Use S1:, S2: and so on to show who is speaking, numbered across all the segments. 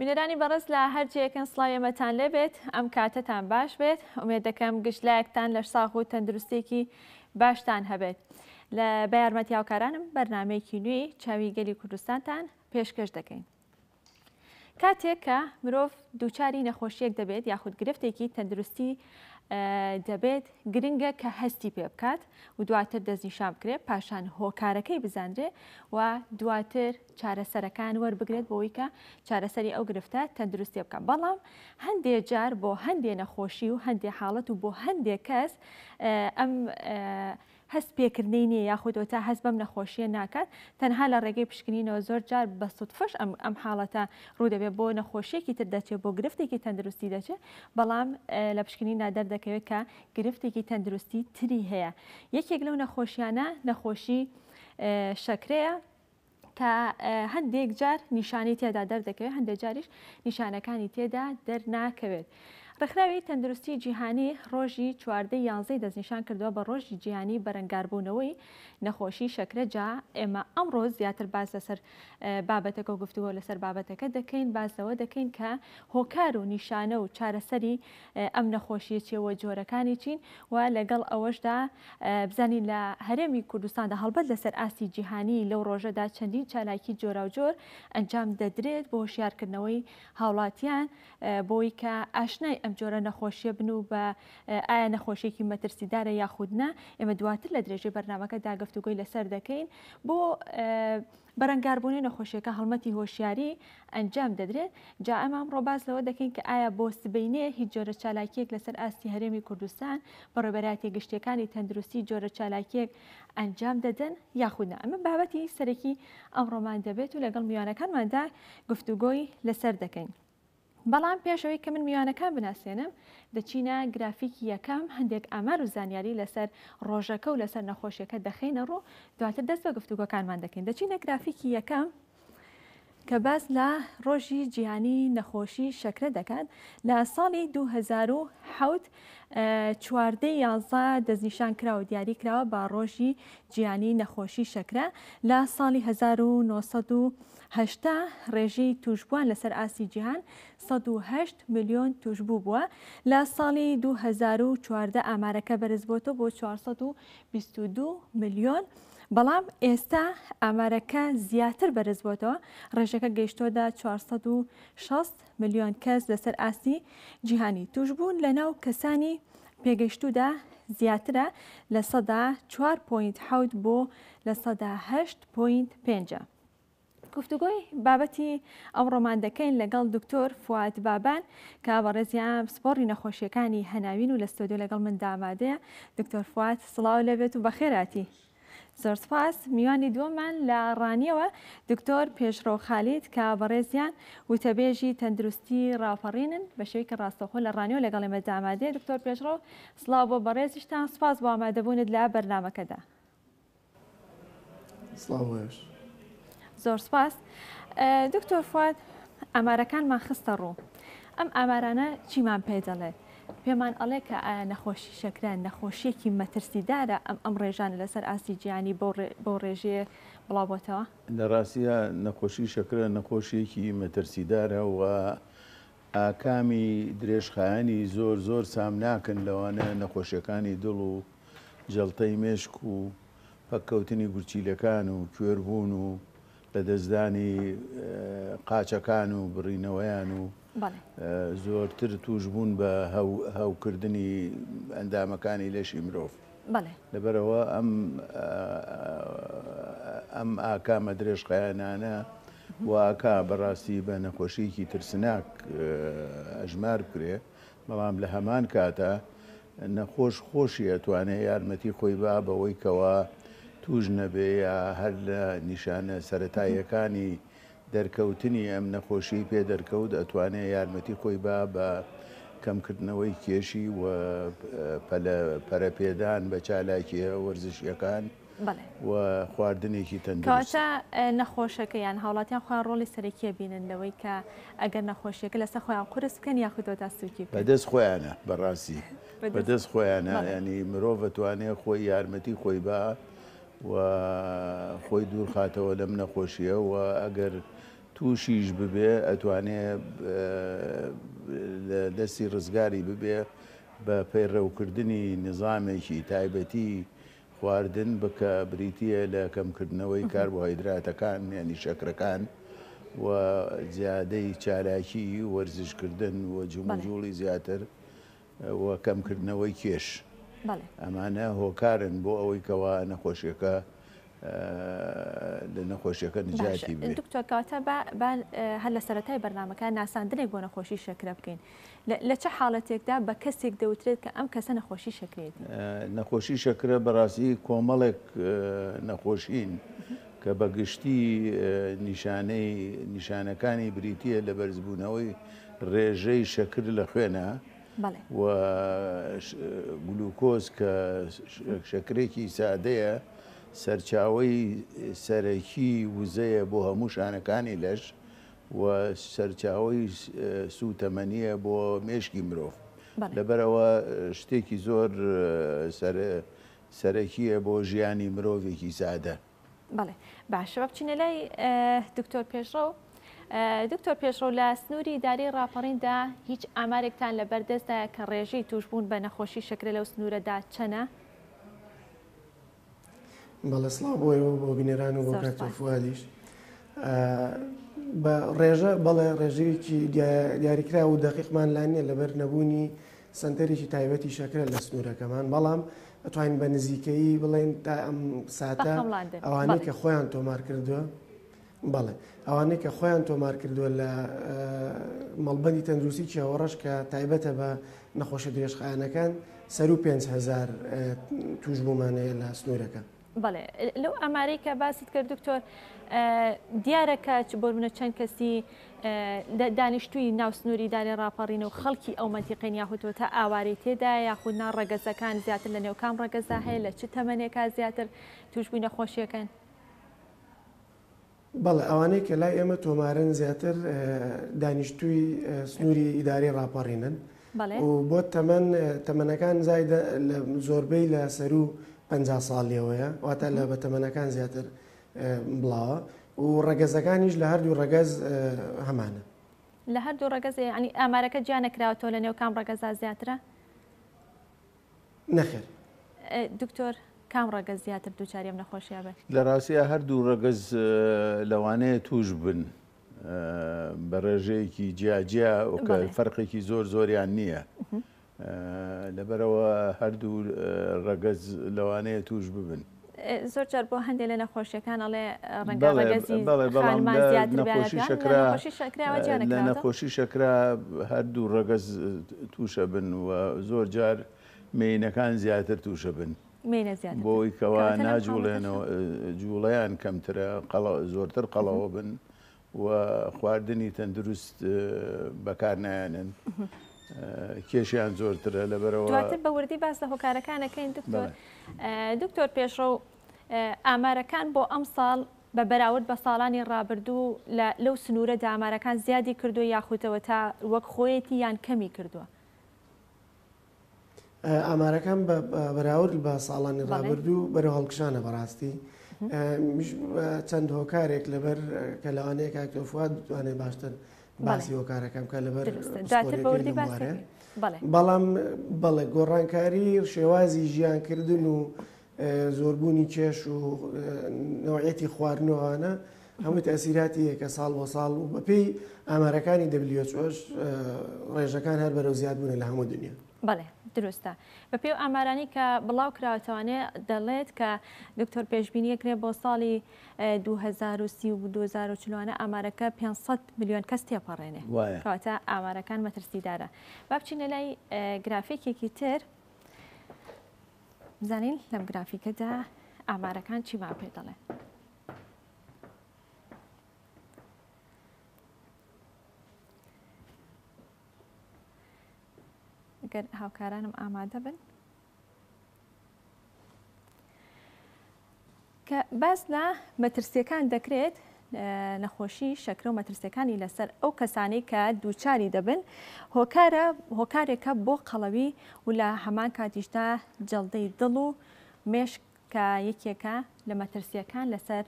S1: بینەرانی بەڕێز لە هەرجەیەکەن سڵاوێمەتان لێبێت ئەم کاتتان باش بێت ئومێد دەکەم گشتلایەکتان لە ساغ و تەندروستێکی باشتان هەبێت لە بە یارمەتی هاوکارانم بەرنامەیەکی نوێی چاوی گەلی کوردستانتان پێشکەش دەکەین. کاتێک کە مرۆڤ دووچاری نەخۆشیەک دەبێت یاخود گرفتێکی تەندروستی دەبێت گرنگە کە هەستی پێ بکات و دواتر دەستنیشان بکرێت پاشان هۆکارەکەی بزانرێ و دواتر چارەسەرەکان وەربگرێت بۆی کە چارەسەری ئەو گرفتە تەندروستی بکات. بەڵام هەندێک جار بۆ هەندێک نەخۆشی و هەندێک حاڵەت و بۆ هەندێک کەس ئەم هەست پێکردنی نییە یاخود تا هەست بەم نەخۆشیە ناکات تەنها لە ڕێگەی پشکنینەوە زۆر جار بە سوودفەش ئەم حاڵەتە ڕوو دەبێت بۆ نەخۆشیێکی تر دەچێت بۆ گرفتێکی تەندروستی دەچێت بەڵام لە پشکنینا دەردەکەوێت کە گرفتێکی تەندروستی تری هەیە. یەکێک لەو نەخۆشیانە نەخۆشی شەکرەیە کە هەندێک جار نیشانی تێدا دەردەکەوێت هەندێک جاریش نیشانەکانی تێدا دەرناکەوێت. ڕێکخراوی تەندروستی جیهانی ڕۆژی 14 دەستنیشان کردووە بە ڕۆژی جیهانی بەرەنگاربوونەوەی نەخۆشی شەکرە. جا ئێمە ئەمڕۆ زیاتر باز لەسەر بابەتەکە و گفتوگۆ لەسەر بابەتەکە دەکەین بازەوە دەکەین کە هۆکار و نیشانە و چارەسەری ئەم نەخۆشیە چێوە جۆرەکانی چین و لەگەڵ ئەوەشدا بزانین لە هەرێمی کوردستاندا هەڵبەت لەسەر ئاستی جیهانی لەو ڕۆژەدا چەندین چالاکی جۆرا و جۆر ئەنجام دەدرێت بۆ هۆشیارکردنەوەی هاوڵاتیان بۆی کە ئاشنای ئەم جۆرە نەخۆشیە بن و بە ئایا نەخۆشیێکی مەترسیدارە یاخودنا. ئێمە دواتر لە درێژەی بەرنامەکەدا گفتوگۆی لەسەر دەکەین بۆ بەرەنگاربوونی نەخۆشیەکە هەڵمەتی هۆشیاری ئەنجام دەدرێت. جا ئەمە ئەمڕۆ باز لەوە دەکەین کە ئایا بۆ سبەینەیە هیچ جۆرە چالاکیەک لەسەر ئاستی هەرێمی کوردستان بەڕێوەبەرایەتی گشتیەکانی تەندروستی جۆرە چالاکیەک ئەنجام دەدەن یاخودنا. ئەمە بابەتی سەرەکی ئەمڕۆمان دەبێت و لەگەڵ میوانەکانماندا گفتوگۆی لەسەر دەکەین. بەڵام پێشەوەی کە من میوانەکان بناسیێنم دەچینە گرافیکی یەکەم هەندێک ئامار و زانیاری لەسەر ڕۆژەکە و لەسەر نەخۆشیەکە دەخینە ڕوو دواتر دەست بە گفتوگۆکانمان دەکەین. دەچینە گرافیکی یەکەم کە باس لە ڕۆژی جیهانی نەخۆشی شەکرە دەکات. لە ساڵی 2007 14 دەستنیشان کراوە دیاری کراوە بە ڕۆژی جیهانی نەخۆشی شەکرە. لە ساڵی 1970 ڕێژەی توشبووان لەسەر ئاسی جیهان 108 ملیۆن توشبوو بووە. لە ساڵی 2014 ئامارەکە بەرز بۆتەوە بۆ 422 ملیۆن. بەڵام ئێستا ئامارەکە زیاتر بەرز بۆتەوە ڕێژەکە گەیشتۆدا 460 ملیۆن کەس لەسەر ئاستی جیهانی توشبوون لەناو کەسانی پێگەیشتوودا زیاترە لە سەدا 4.7 بۆ لە سەدا 8.5. گفتوگۆی بابەتی ئەمڕۆمان دەکەین لەگەڵ دکتۆر فواد بابان کە بەڕێزیان سپۆڕی نەخۆشیەکانی هەناوین و لە ستۆدیۆ لەگەڵ من دامادەیە. دکتۆر فواد سڵاو لەبێت و بەخێراتی. زۆر سپاس. میوانی دووەمان لە ڕانیەوە دکتۆر پێشڕۆ خالید کە بەڕێزیان وتەبێژی تەندروستی ڕاپەڕینن بە شێوەیەکی ڕاستەوخۆ لە ڕانیەوە لەگەڵ ئێمە دامادەیە. دکتۆر پێشڕۆ سڵاو بۆ بەڕێزیشتان سپاس بۆ ئامادەبوونت لە بەرنامەکەدا.
S2: سڵاوش.
S1: زۆر سپاس. دکتۆر فواد ئامارەکانمان خستە ڕوو. ئەم ئامارانە چیمان پێ دەڵێت؟ پێمان ئەڵێ کە ئایا نەخۆشی شەکرە نەخۆشیەکی مەترسیدارە ئەم ڕێژانە لەسەر ئاستی جیهانی بۆ ڕێژەیە بڵاوبۆتەوە؟
S2: لە ڕاستیە نەخۆشی شەکرە نەخۆشیەکی مەترسیدارە و ئاکامی درێژخایانی زۆر سام ناکەن لەوانە نەخۆشیەکانی دڵ و جەڵتەی مێشک و پەککەوتنی گورچیلەکان و کوێربوون و لەدەستدانی قاچەکان و بڕینەوەیان و زۆرتر توش بوون بە هەوکردنی ئەندامەکانی لەشی مرۆڤ. لەبەرەوە ئەم ئاکامە درێژخایانانە واکا بەڕاستی بە نەخۆشیەکی ترسناک ئەژمار بکرێ. بەڵام لە هەمان کاتە نەخۆش خۆشی ئەتوانێت یارمەتی خۆی با بەوەی کەوا توش نەبێ یا هەر لە نیشانە سەرەتاییەکانی دەرکەوتنی ئەم نەخۆشی پێ دەرکەوت ئەتوانێت یارمەتی خۆی با بە کەمکردنەوەی کێشی و پەرەپێدان بە چالاکیە وەرزشیەکان و خواردنێکی تەندروست.
S1: کەواتە نەخۆشەکە یان هاوڵاتیان خۆیان ڕۆڵی سەرەکیە بینن لەوەی کە ئەگەر نەخۆشیەکە لەسەر خۆیان قورس بکەن یاخودۆتا سووکی
S2: بەدەست خۆیانە بەڕاستی بەدەست خۆیانە ینی مرۆڤ ئەتوانێت خۆی یارمەتی خۆی با و خۆی دوور خاتەوە لەم نەخۆشیە و ئەگەر تووشیش ببێ ئەتوانێت لە دەستی ڕزگاری ببێ بە پەیڕێوکردنی نظامێکی تایبەتی خواردن بکە بریتە لە کەمکردنەوەی کاربۆهایدراتەکان یعنی شەکرەکان و زیادەی چالاکی وەرزشکردن و جومەجوڵی زیاتر و کەمکردنەوەی کێش ئەمانە هۆکارن بۆ ئەوەی کەوا نەخۆشیەکە لە نەخۆشیەکە نجاتی بێت.
S1: دکتۆر کەواتە هەر لە سەرەتای بەرنامەکە ناساندنێک بۆ نەخۆشی شەکرە بکەین لە چه حاڵەتێکدا بە کەسێک دەوترێت کە ئەم کەسە نەخۆشی شەکرێتی؟
S2: نەخۆشی شەکرە بەڕاستی کۆمەڵێک نەخۆشین کە بەگشتی نیشانەکانی بریتە لە بەرزبوونەوەی ڕێژەی شەکر لە خوێنە و گلوکۆز کە شەکرێکی سادەیە سەرچاوەی سەرەکی وزەیە بۆ هەموو شانەکانی لەش و سەرچاوەی سوتەمەنیە بۆ مێشکی مرۆڤ لەبەرەوە شتێکی زۆر سەرەکیە بۆ ژیانی مرۆڤێکی سادە.
S1: بەڵێ باشە بچینە لای دکتۆر پێشڕەو. دکتۆر پێشڕەو لە سنووری ئیداری ڕاپەڕیندا هیچ ئامارێکتان لە بەردەستدایە کە ڕێژەی توشبوون بە نەخۆشی شەکرە لەو سنوورەدا چەنە؟
S3: بەڵێ سڵاو بۆیەوە بۆ بینێران و بۆ کاکتۆر فوادیش بە ڕێژە بەڵێ ڕێژەیەکی دیاریکرا و دەقیقمان لا نییە لەبەر نەبوونی سنتەرێکی تایبەتی شەکرە لە سنوورەکەمان بەڵام ئەتوانین بە نزیکەیی بڵێن تا ئەم ساتە ئەوانەی کە خۆیان تۆمار کردووە بەڵێ ئەوانەی کە خۆیان تۆمار کردووە لە مەڵبەندی تەندروستی چاوەڕەش کە تایبەتە بە نەخۆشە درێژخایەنەکان سەر و 5,000 توشبوومانەیە لە سنوورەکە.
S1: بەڵێ لەو ئەمارەی کە باست کرد دکتۆر دیارەکە بۆ منە چەند کەسی دانیشتووی ناو سنووری ئیداری ڕاپەڕینە و خەڵکی ئەو مەنتیقەی یاخودەوە تا ئاوارەی تێدا یاخود نا ڕەگەزەکان زیاتر لە نێو کام ڕەگەزا هەیە لە چ تەمەنێکا زیاتر توشبووی نەخۆشیەکەن؟
S3: بەڵێ ئەوانەی کە لای ئێمە تۆمارن زیاتر دانیشتووی سنووری ئیداری ڕاپەڕینن و بۆ تەمەنەکان زایدە زۆربەی لە سەر و 50 ساڵیەوەیە واتە لە بە تەمەنەکان زیاتر بڵاوە و ڕەگەزەکانیش لە هەردوو ڕەگەز هەمانە.
S1: لە هەردوو ڕەگەز ینی ئامارەکە جیانەکراوەوە لە نێو کام ڕەگەزا زیاترە؟
S3: نەخێر.
S1: دکتۆر کام ڕەگەز زیاتر دووچاری ئەم نەخۆشیە بێت؟
S2: لە ڕاستیە هەردوو ڕەگەز لەوانەیە توش بن بە ڕێژەیەکی جیاجیا و کە فەرقێکی زۆریان نییە. لەبەرەوە هەردوو ڕەگەز لەوانەیە توش ببن.
S1: زۆر جار بۆ هەندێک لە نەخۆشیەکان ئەڵێ ڕەنگە ڕەگەزی خانمان زیاتر
S2: لە نەخۆشی شەکرا هەردوو ڕەگەز توشە بن و زۆر جار مێینەکان زیاتر توشە بن بۆی کەوا ناجوڵێنەوە جوڵەیان کەمترە زۆرتر قەڵەوە بن و خواردنی تەندروست بەکار نایانن. کێشیان زۆرترە لەبەرەوە
S1: دواتر بە وردی باس لە هۆکارەکانەکەین دکتۆر پێشڕەو ئامارەکان بۆ ئەم ساڵ بە بەراورد بە ساڵانی ڕابردوو لەو سنوورەدا ئامارەکان زیادی کردو یاخودەوە تا وەک خۆیەتی یان کەمی کردووە؟
S3: ئامارەکان بەراورد بە ساڵانی ڕابردوو بەرەو هەڵکشانە بەڕاستی چەند هۆکارێک لەبەر کە لەوانەیە کاکتۆر فواد بتوانێت باشتر باسی هۆکارەکەم کە لەبەر بەڵام بەڵێ گۆڕانکاری شێوازی ژیانکردن و زۆربوونی کێش و نەوعەتی خواردنەوەوانە هەموو تەسیراتی کە ساڵ بۆ ساڵ و بەپێی ئامارەکانی WHO ڕێژەکان هەر بەرەو زیاد بوون لە هەموو دنیا.
S1: بەڵێ دروستە بە پێی ئامارانی کە بڵاو کراوەتەوانێ دەڵێت کە دکتۆر پێشبینیەکرێ بۆ ساڵی 2030 و 2040 ئامارەکە 500 میلیۆن کەس تێپەڕێنێ کەواتە ئامارەکان مەترسیدارە. با بچینە لای گرافیکێکی تر بزانین لەم گرافیکەدا ئامارەکان چیمان پێ دەڵێ. ئەگەر هاوکارانم ئامادە بن کە باس لە مەترسیەکان دەکرێت نەخۆشی شەکرە و مەترسیەکانی لەسەر ئەو کەسانی کە دووچاری دەبن هۆکارێکە بۆ قەڵەوی و لە هەمان کاتیشدا جەڵدەی دڵ و مێشک کە یەکێکە لە مەترسیەکان لەسەر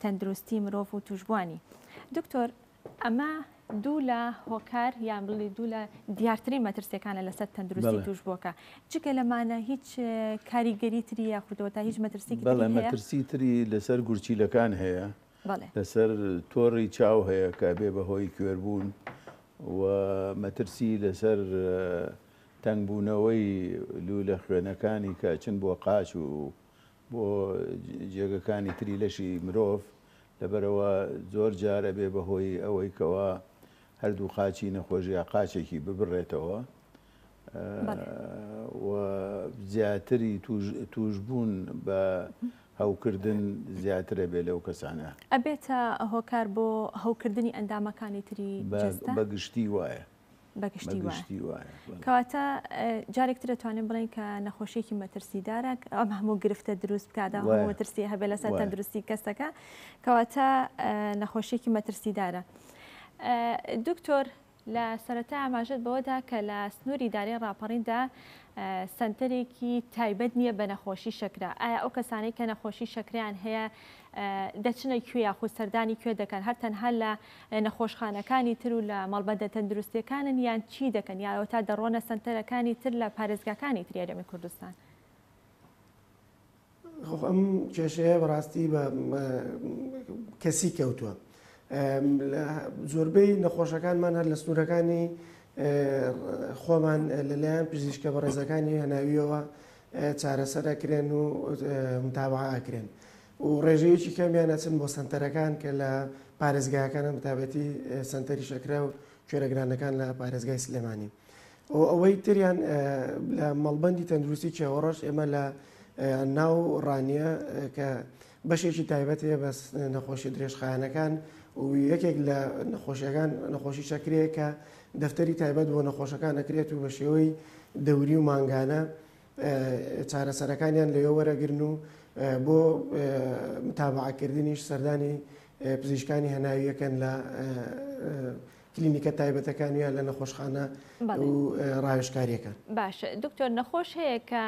S1: تەندروستی مرۆڤ و توشبوانی. دکتۆر ئەمە دوو لە هۆکار یان بڵێ دوو لە دیارترین مەترسیەکانە لەسەر تەندروستی توش بووکە جگە لەمانە هیچ کاریگەری تری یاخودەوە تا هیچ مەترسیی
S2: بەڵێ مەترسی تری لەسەر گورچیلەکان هەیە لەسەر تۆڕی چاو هەیە کە بێ بەهۆی کوێربوون و مەترسی لەسەر تەنگبوونەوەی لوولە خوێنەکانی کە چن بۆ قاچ و بۆ جێگەکانی تری لەشی مرۆڤ لەبەرەوە زۆر جارە بێ بەهۆی ئەوەی کەوە هەردوو قاچی نەخۆشی یا قاچێکی ببڕێتەوە و زیاتری توشبوون بە هەوکردن زیاترە بێ لەو کەسانە
S1: ئەبێتە هۆکار بۆ هەوکردنی ئەندامەکانی تری
S2: بەگشتی وایە
S1: بەگشتی وایە کەواتە جارێکتر دەتوانین بڵێن کە نەخۆشیێکی مەترسیدارە ئەم هەموو گرفتە دروست بکادا هەموو مەترسی هەبێ لەسەر تەندروستی کەسەکە کەواتە نەخۆشیێکی مەترسیدارە. دکتۆر لە سەرەتا ئاماژەت بەوەدا کە لە سنووری دارەی ڕاپەڕیندا سنتەرێکی تایبەت نییە بە نەخۆشی شەکرا. ئایا ئەو کەسانەی کە نەخۆشی شەکریان هەیە دەچنە کوێ یاخود سەردانی کوێ دەکەن هەر تەنها لە نەخۆشخانەکانی تر و لە مەڵبەندە تەندروستیەکانن یان چی دەکەن یاوە تا دەڕۆنە سنتەرەکانی تر لە پارێزگاکانی تری هەرێمی کوردستان؟
S3: ئەم کێشەیە بەڕاستی بە کەسی کەوتووە. زۆربەی نەخۆشەکانمان هەر لە سنوورەکانی خۆمان لەلایەن پزیشکە بەڕێزەکانی هەناویەوە چارەسەرەکرێن و متابعەکرێن و ڕێژەیەکی کەمیان ئەچن بۆ سنتەرەکان کە لە پارێزگایەکانە بەتابەتی سنتەری شەکرا و کوێرەگرانەکان لە پارێزگای سلێمانی. ئەوەی تریان لە مەڵبەندی تەندروستی چێوەڕۆژ ئێمە لە ناو ڕانیە کە بەشێکی تایبەت هەیە بە نەخۆشی درێژخایەنەکان و یەکێک لە نەخۆشیەکان نەخۆشی شەکرەیە کە دەفتەری تایبەت بۆ نەخۆشەکان ئەکرێت و بە شێوەی دەوری و مانگانە چارەسەرەکانیان لەوێ وەرەگرن و بۆ متابعەکردنیش سەردانی پزیشکانی هەناویەکەن لە کلینیکە تایبەتەکانیان لە نەخۆشخانە و ڕاوێژکاریەکان.
S1: باش دکتۆر نەخۆش هەیە کە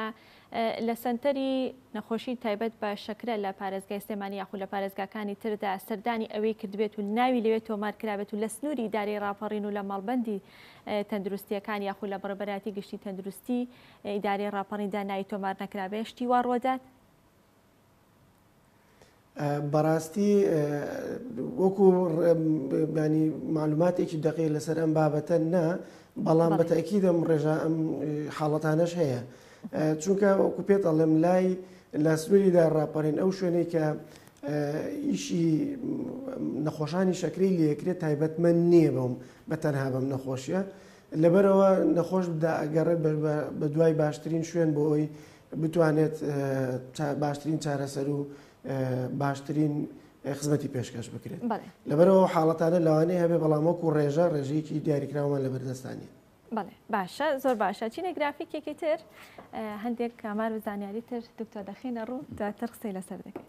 S1: لە سنتەری نەخۆشی تایبەت بە شەکرە لە پارێزگای سلێمانی یاخود لە پارێزگاکانی تردا سەردانی ئەوەی کردبێت و ناوی لەوێت تۆمار کرابێت و لە سنووری دارەی ڕاپەڕین و لە مەڵبەندی تەندروستیەکان یاخود لە بەڕێبەراتی گشتی تەندروستی ئیدارەی ڕاپەڕیندا ناوی تۆمار نەکرابێت شتی وا ڕۆدات؟
S3: بەڕاستی وەکو ینی معلوماتێکی دقیق لەسەر ئەم بابەتە نا بەڵام بەتەکید ئەم ڕێژە ئەم حاڵەتانەش هەیە چونکە وەکو پێت ئەڵێم لای لە سنووریدا ڕاپەڕین ئەو شوێنەی کە ئیشی نەخۆشانی شەکری لێکرێت تایبەتمەند نییە بەم بە تەنها بەم نەخۆشیە لەبەرەوە نەخۆش بدا ئەگەڕێت بە دوای باشترین شوێن بۆ ئەوی بتوانێت باشترین چارەسەر و باشترین خزمەتی پێشکەش بکرێت. لەبەرەوە حاڵەتانە لەوانەیە هەبێ بەڵام وەکو ڕێژەیەکی دیاریکراومان لە بەردەستانی.
S1: بەڵێ باشە زۆر باشە چینە گرافیکێکی تر هەندێک کامار و زانیاری تر دکتۆر دەخینە ڕوو دواتر قسەی لەسەر دەکەین.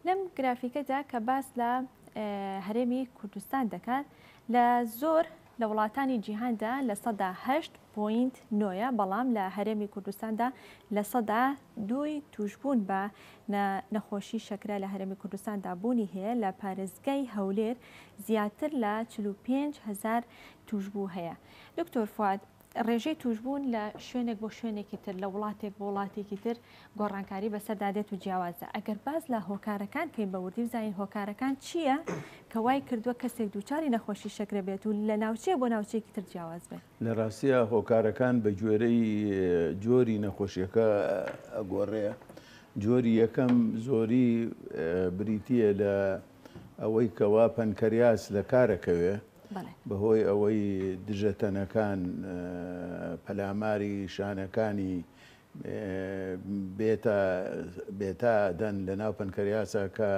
S1: لەم گرافیکەدا کە باس لە هەرێمی کوردستان دەکات لە زۆر لە وڵاتانی جیهاندا لە 8.9 بەڵام لە هەرێمی کوردستاندا لە 2 توشبوون بە نەخۆشی شەکرە لە هەرێمی کوردستاندا بوونی هەیە لە پارێزگای هەولێر زیاتر لە 45,000 توشبوو هەیە. دکتۆر فواد ڕێژەی توشبوون لە شوێنێک بۆ شوێنێکی تر لە وڵاتێک بۆ وڵاتێکی تر گۆڕانکاری بەسەردادێت و جیاوازە. ئەگەر باز لە هۆکارەکان کەین بە وردی بزانین هۆکارەکان چییە کە وای کردووە کەسێک دووچاری نەخۆشی شەکرە بێت و لە ناوچەیە بۆ ناوچەیەکی تر جیاواز بێت؟
S2: لە ڕاستیە هۆکارەکان بە گوێرەی جۆری نەخۆشیەکە ئەگۆڕەیە. جۆری یەکەم زۆری بریتیە لە ئەوەی کەوا پەنکەریاس لە کارەکەوێ بەهۆی ئەوەی دژەتەنەکان پەلاماری شانەکانی بێتا دەن لە ناو پەنکەریاسە کە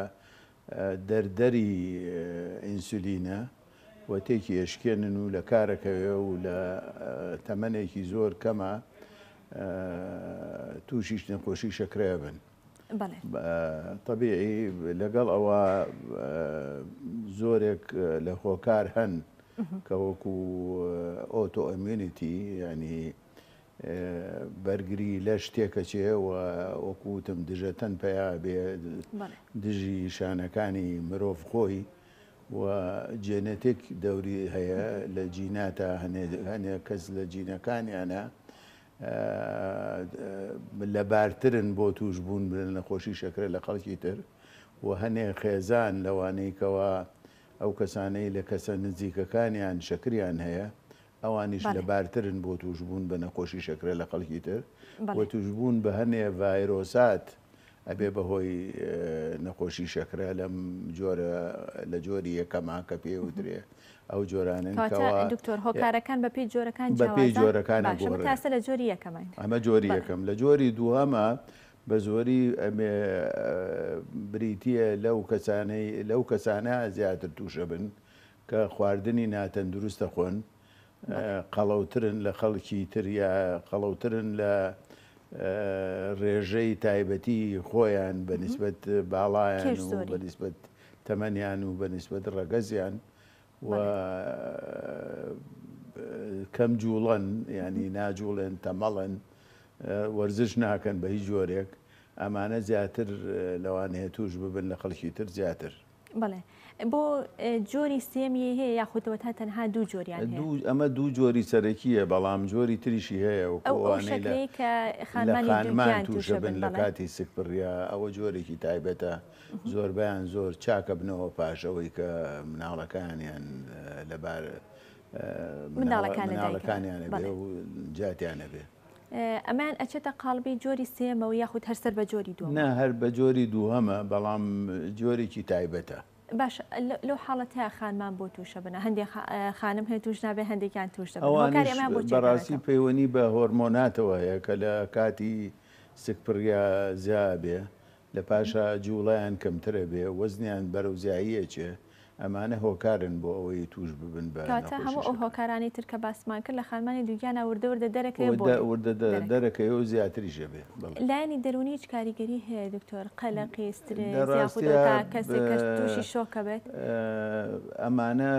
S2: دەردەری ئینسولینە و تێکی ئێشکێنن و لە کارەکەوێ و لە تەمەنێکی زۆر کەمە تووشیش نەخۆشی شەکرە بن. طبیعی لەگەڵ ئەوە زۆرێک لە هۆکار هەن کە وەکو ئۆتۆ ئەمیونیتی ینی بەرگری لە شتێکە چێ و وەکوتم دژەتەن پیا بێ دژی شانەکانی مرۆڤ خۆی و جێنێتێک دەوری هەیە لە جیناتە هەنێ کەس لە جینەکانیانە لەبارترن بۆ توش بوون بن نەخۆشی شەکرە لە خەڵکی تر و هەنێ خێزان لەوانەیەکەوە ئەو کەسانەی لە کەسە نزیکەکانیان شەکریان هەیە ئەوانیش لەبارترن بۆ توشبوون بە نەخۆشی شەکرە لە خەڵکی تر و توشبوون بە هەنێ ڤایرۆسات ئەبێ بەهۆی نەخۆشی شەکرە لەم جۆرە لە جۆری یەکەما کە پێوترێ ئەو جۆرانن
S1: دکتۆر هۆکارەکان بە پێی جۆرەکان
S2: بە پێی جۆرەکانە
S1: تاسە لە جۆری یەکەمان
S2: ئەمە جۆری یەکەم لە جۆری دووەمە بە زۆری ئەمێ بریتیە لەو کەسانە زیاتر تووشە بن کە خواردنی ناتەندروستە خۆن قەڵەوترن لە خەڵکی تر یا قەڵەوترن لە ڕێژەی تایبەتی خۆیان بەنسبەت باڵایان و بەنسبەت تەمەنیان و بەنسبەت ڕەگەزیان و کەم جوڵەن ینی ناجوڵێن تەمەڵن وەرزش ناکەن بە هیچ جۆرێک ئەمانە زیاتر لەوانەیە توش ببن لە خەڵکی تر زیاتر.
S1: بەڵێ بۆ جۆری سێمی هەیە یاخودەوە تا تەنها دوو جۆریان
S2: ئەمە دوو جۆری سەرەکیە بەڵام جۆری تریشی هەیە
S1: ئەوانەی کە خانمان
S2: توشە بن لە کاتی سکپڕیا ئەوە جۆرێکی تایبەتە زۆربیان زۆر چاکە بنەوە پاشەوەی کە مناڵەکانیان لەبار مناڵەکانیانە بێ و جاتیانە بێ.
S1: ئەمان ئەچێتە قاڵبی جۆری سێمەوە یاخود هەرسەر بە جۆری دووەم؟
S2: نا هەر بە جۆری دووهەمە بەڵام جۆرێکی تایبەتە.
S1: باش لەو حاڵەتەیە خانمان بۆ تووشە بنە هەندێک خانم هەیە توش نابێ هەندێکیان توش دەبن
S2: بەڕاستی پەیوەنی بە هۆرمۆناتەوە هەیە کە لە کاتی سکپڕیا زیا بێ لە پاشە جوڵیان کەمترە بێ وەزنیان بەرەوزاییە چێ ئەمانە هۆکارن بۆ ئەوەی توش ببن بە
S1: هەموو ئەو هۆکارانی تر کە باسمان کرد لە خانمانی دووگیانە وردە دەرەکەی
S2: دەرەکەی و زیاتریشە بێ.
S1: لایەنی دەرونی هیچ کاریگەری هەیە دکتۆر قەلەقی سترێس کەسێک کە تووشی شۆکە بێت؟
S2: ئەمانە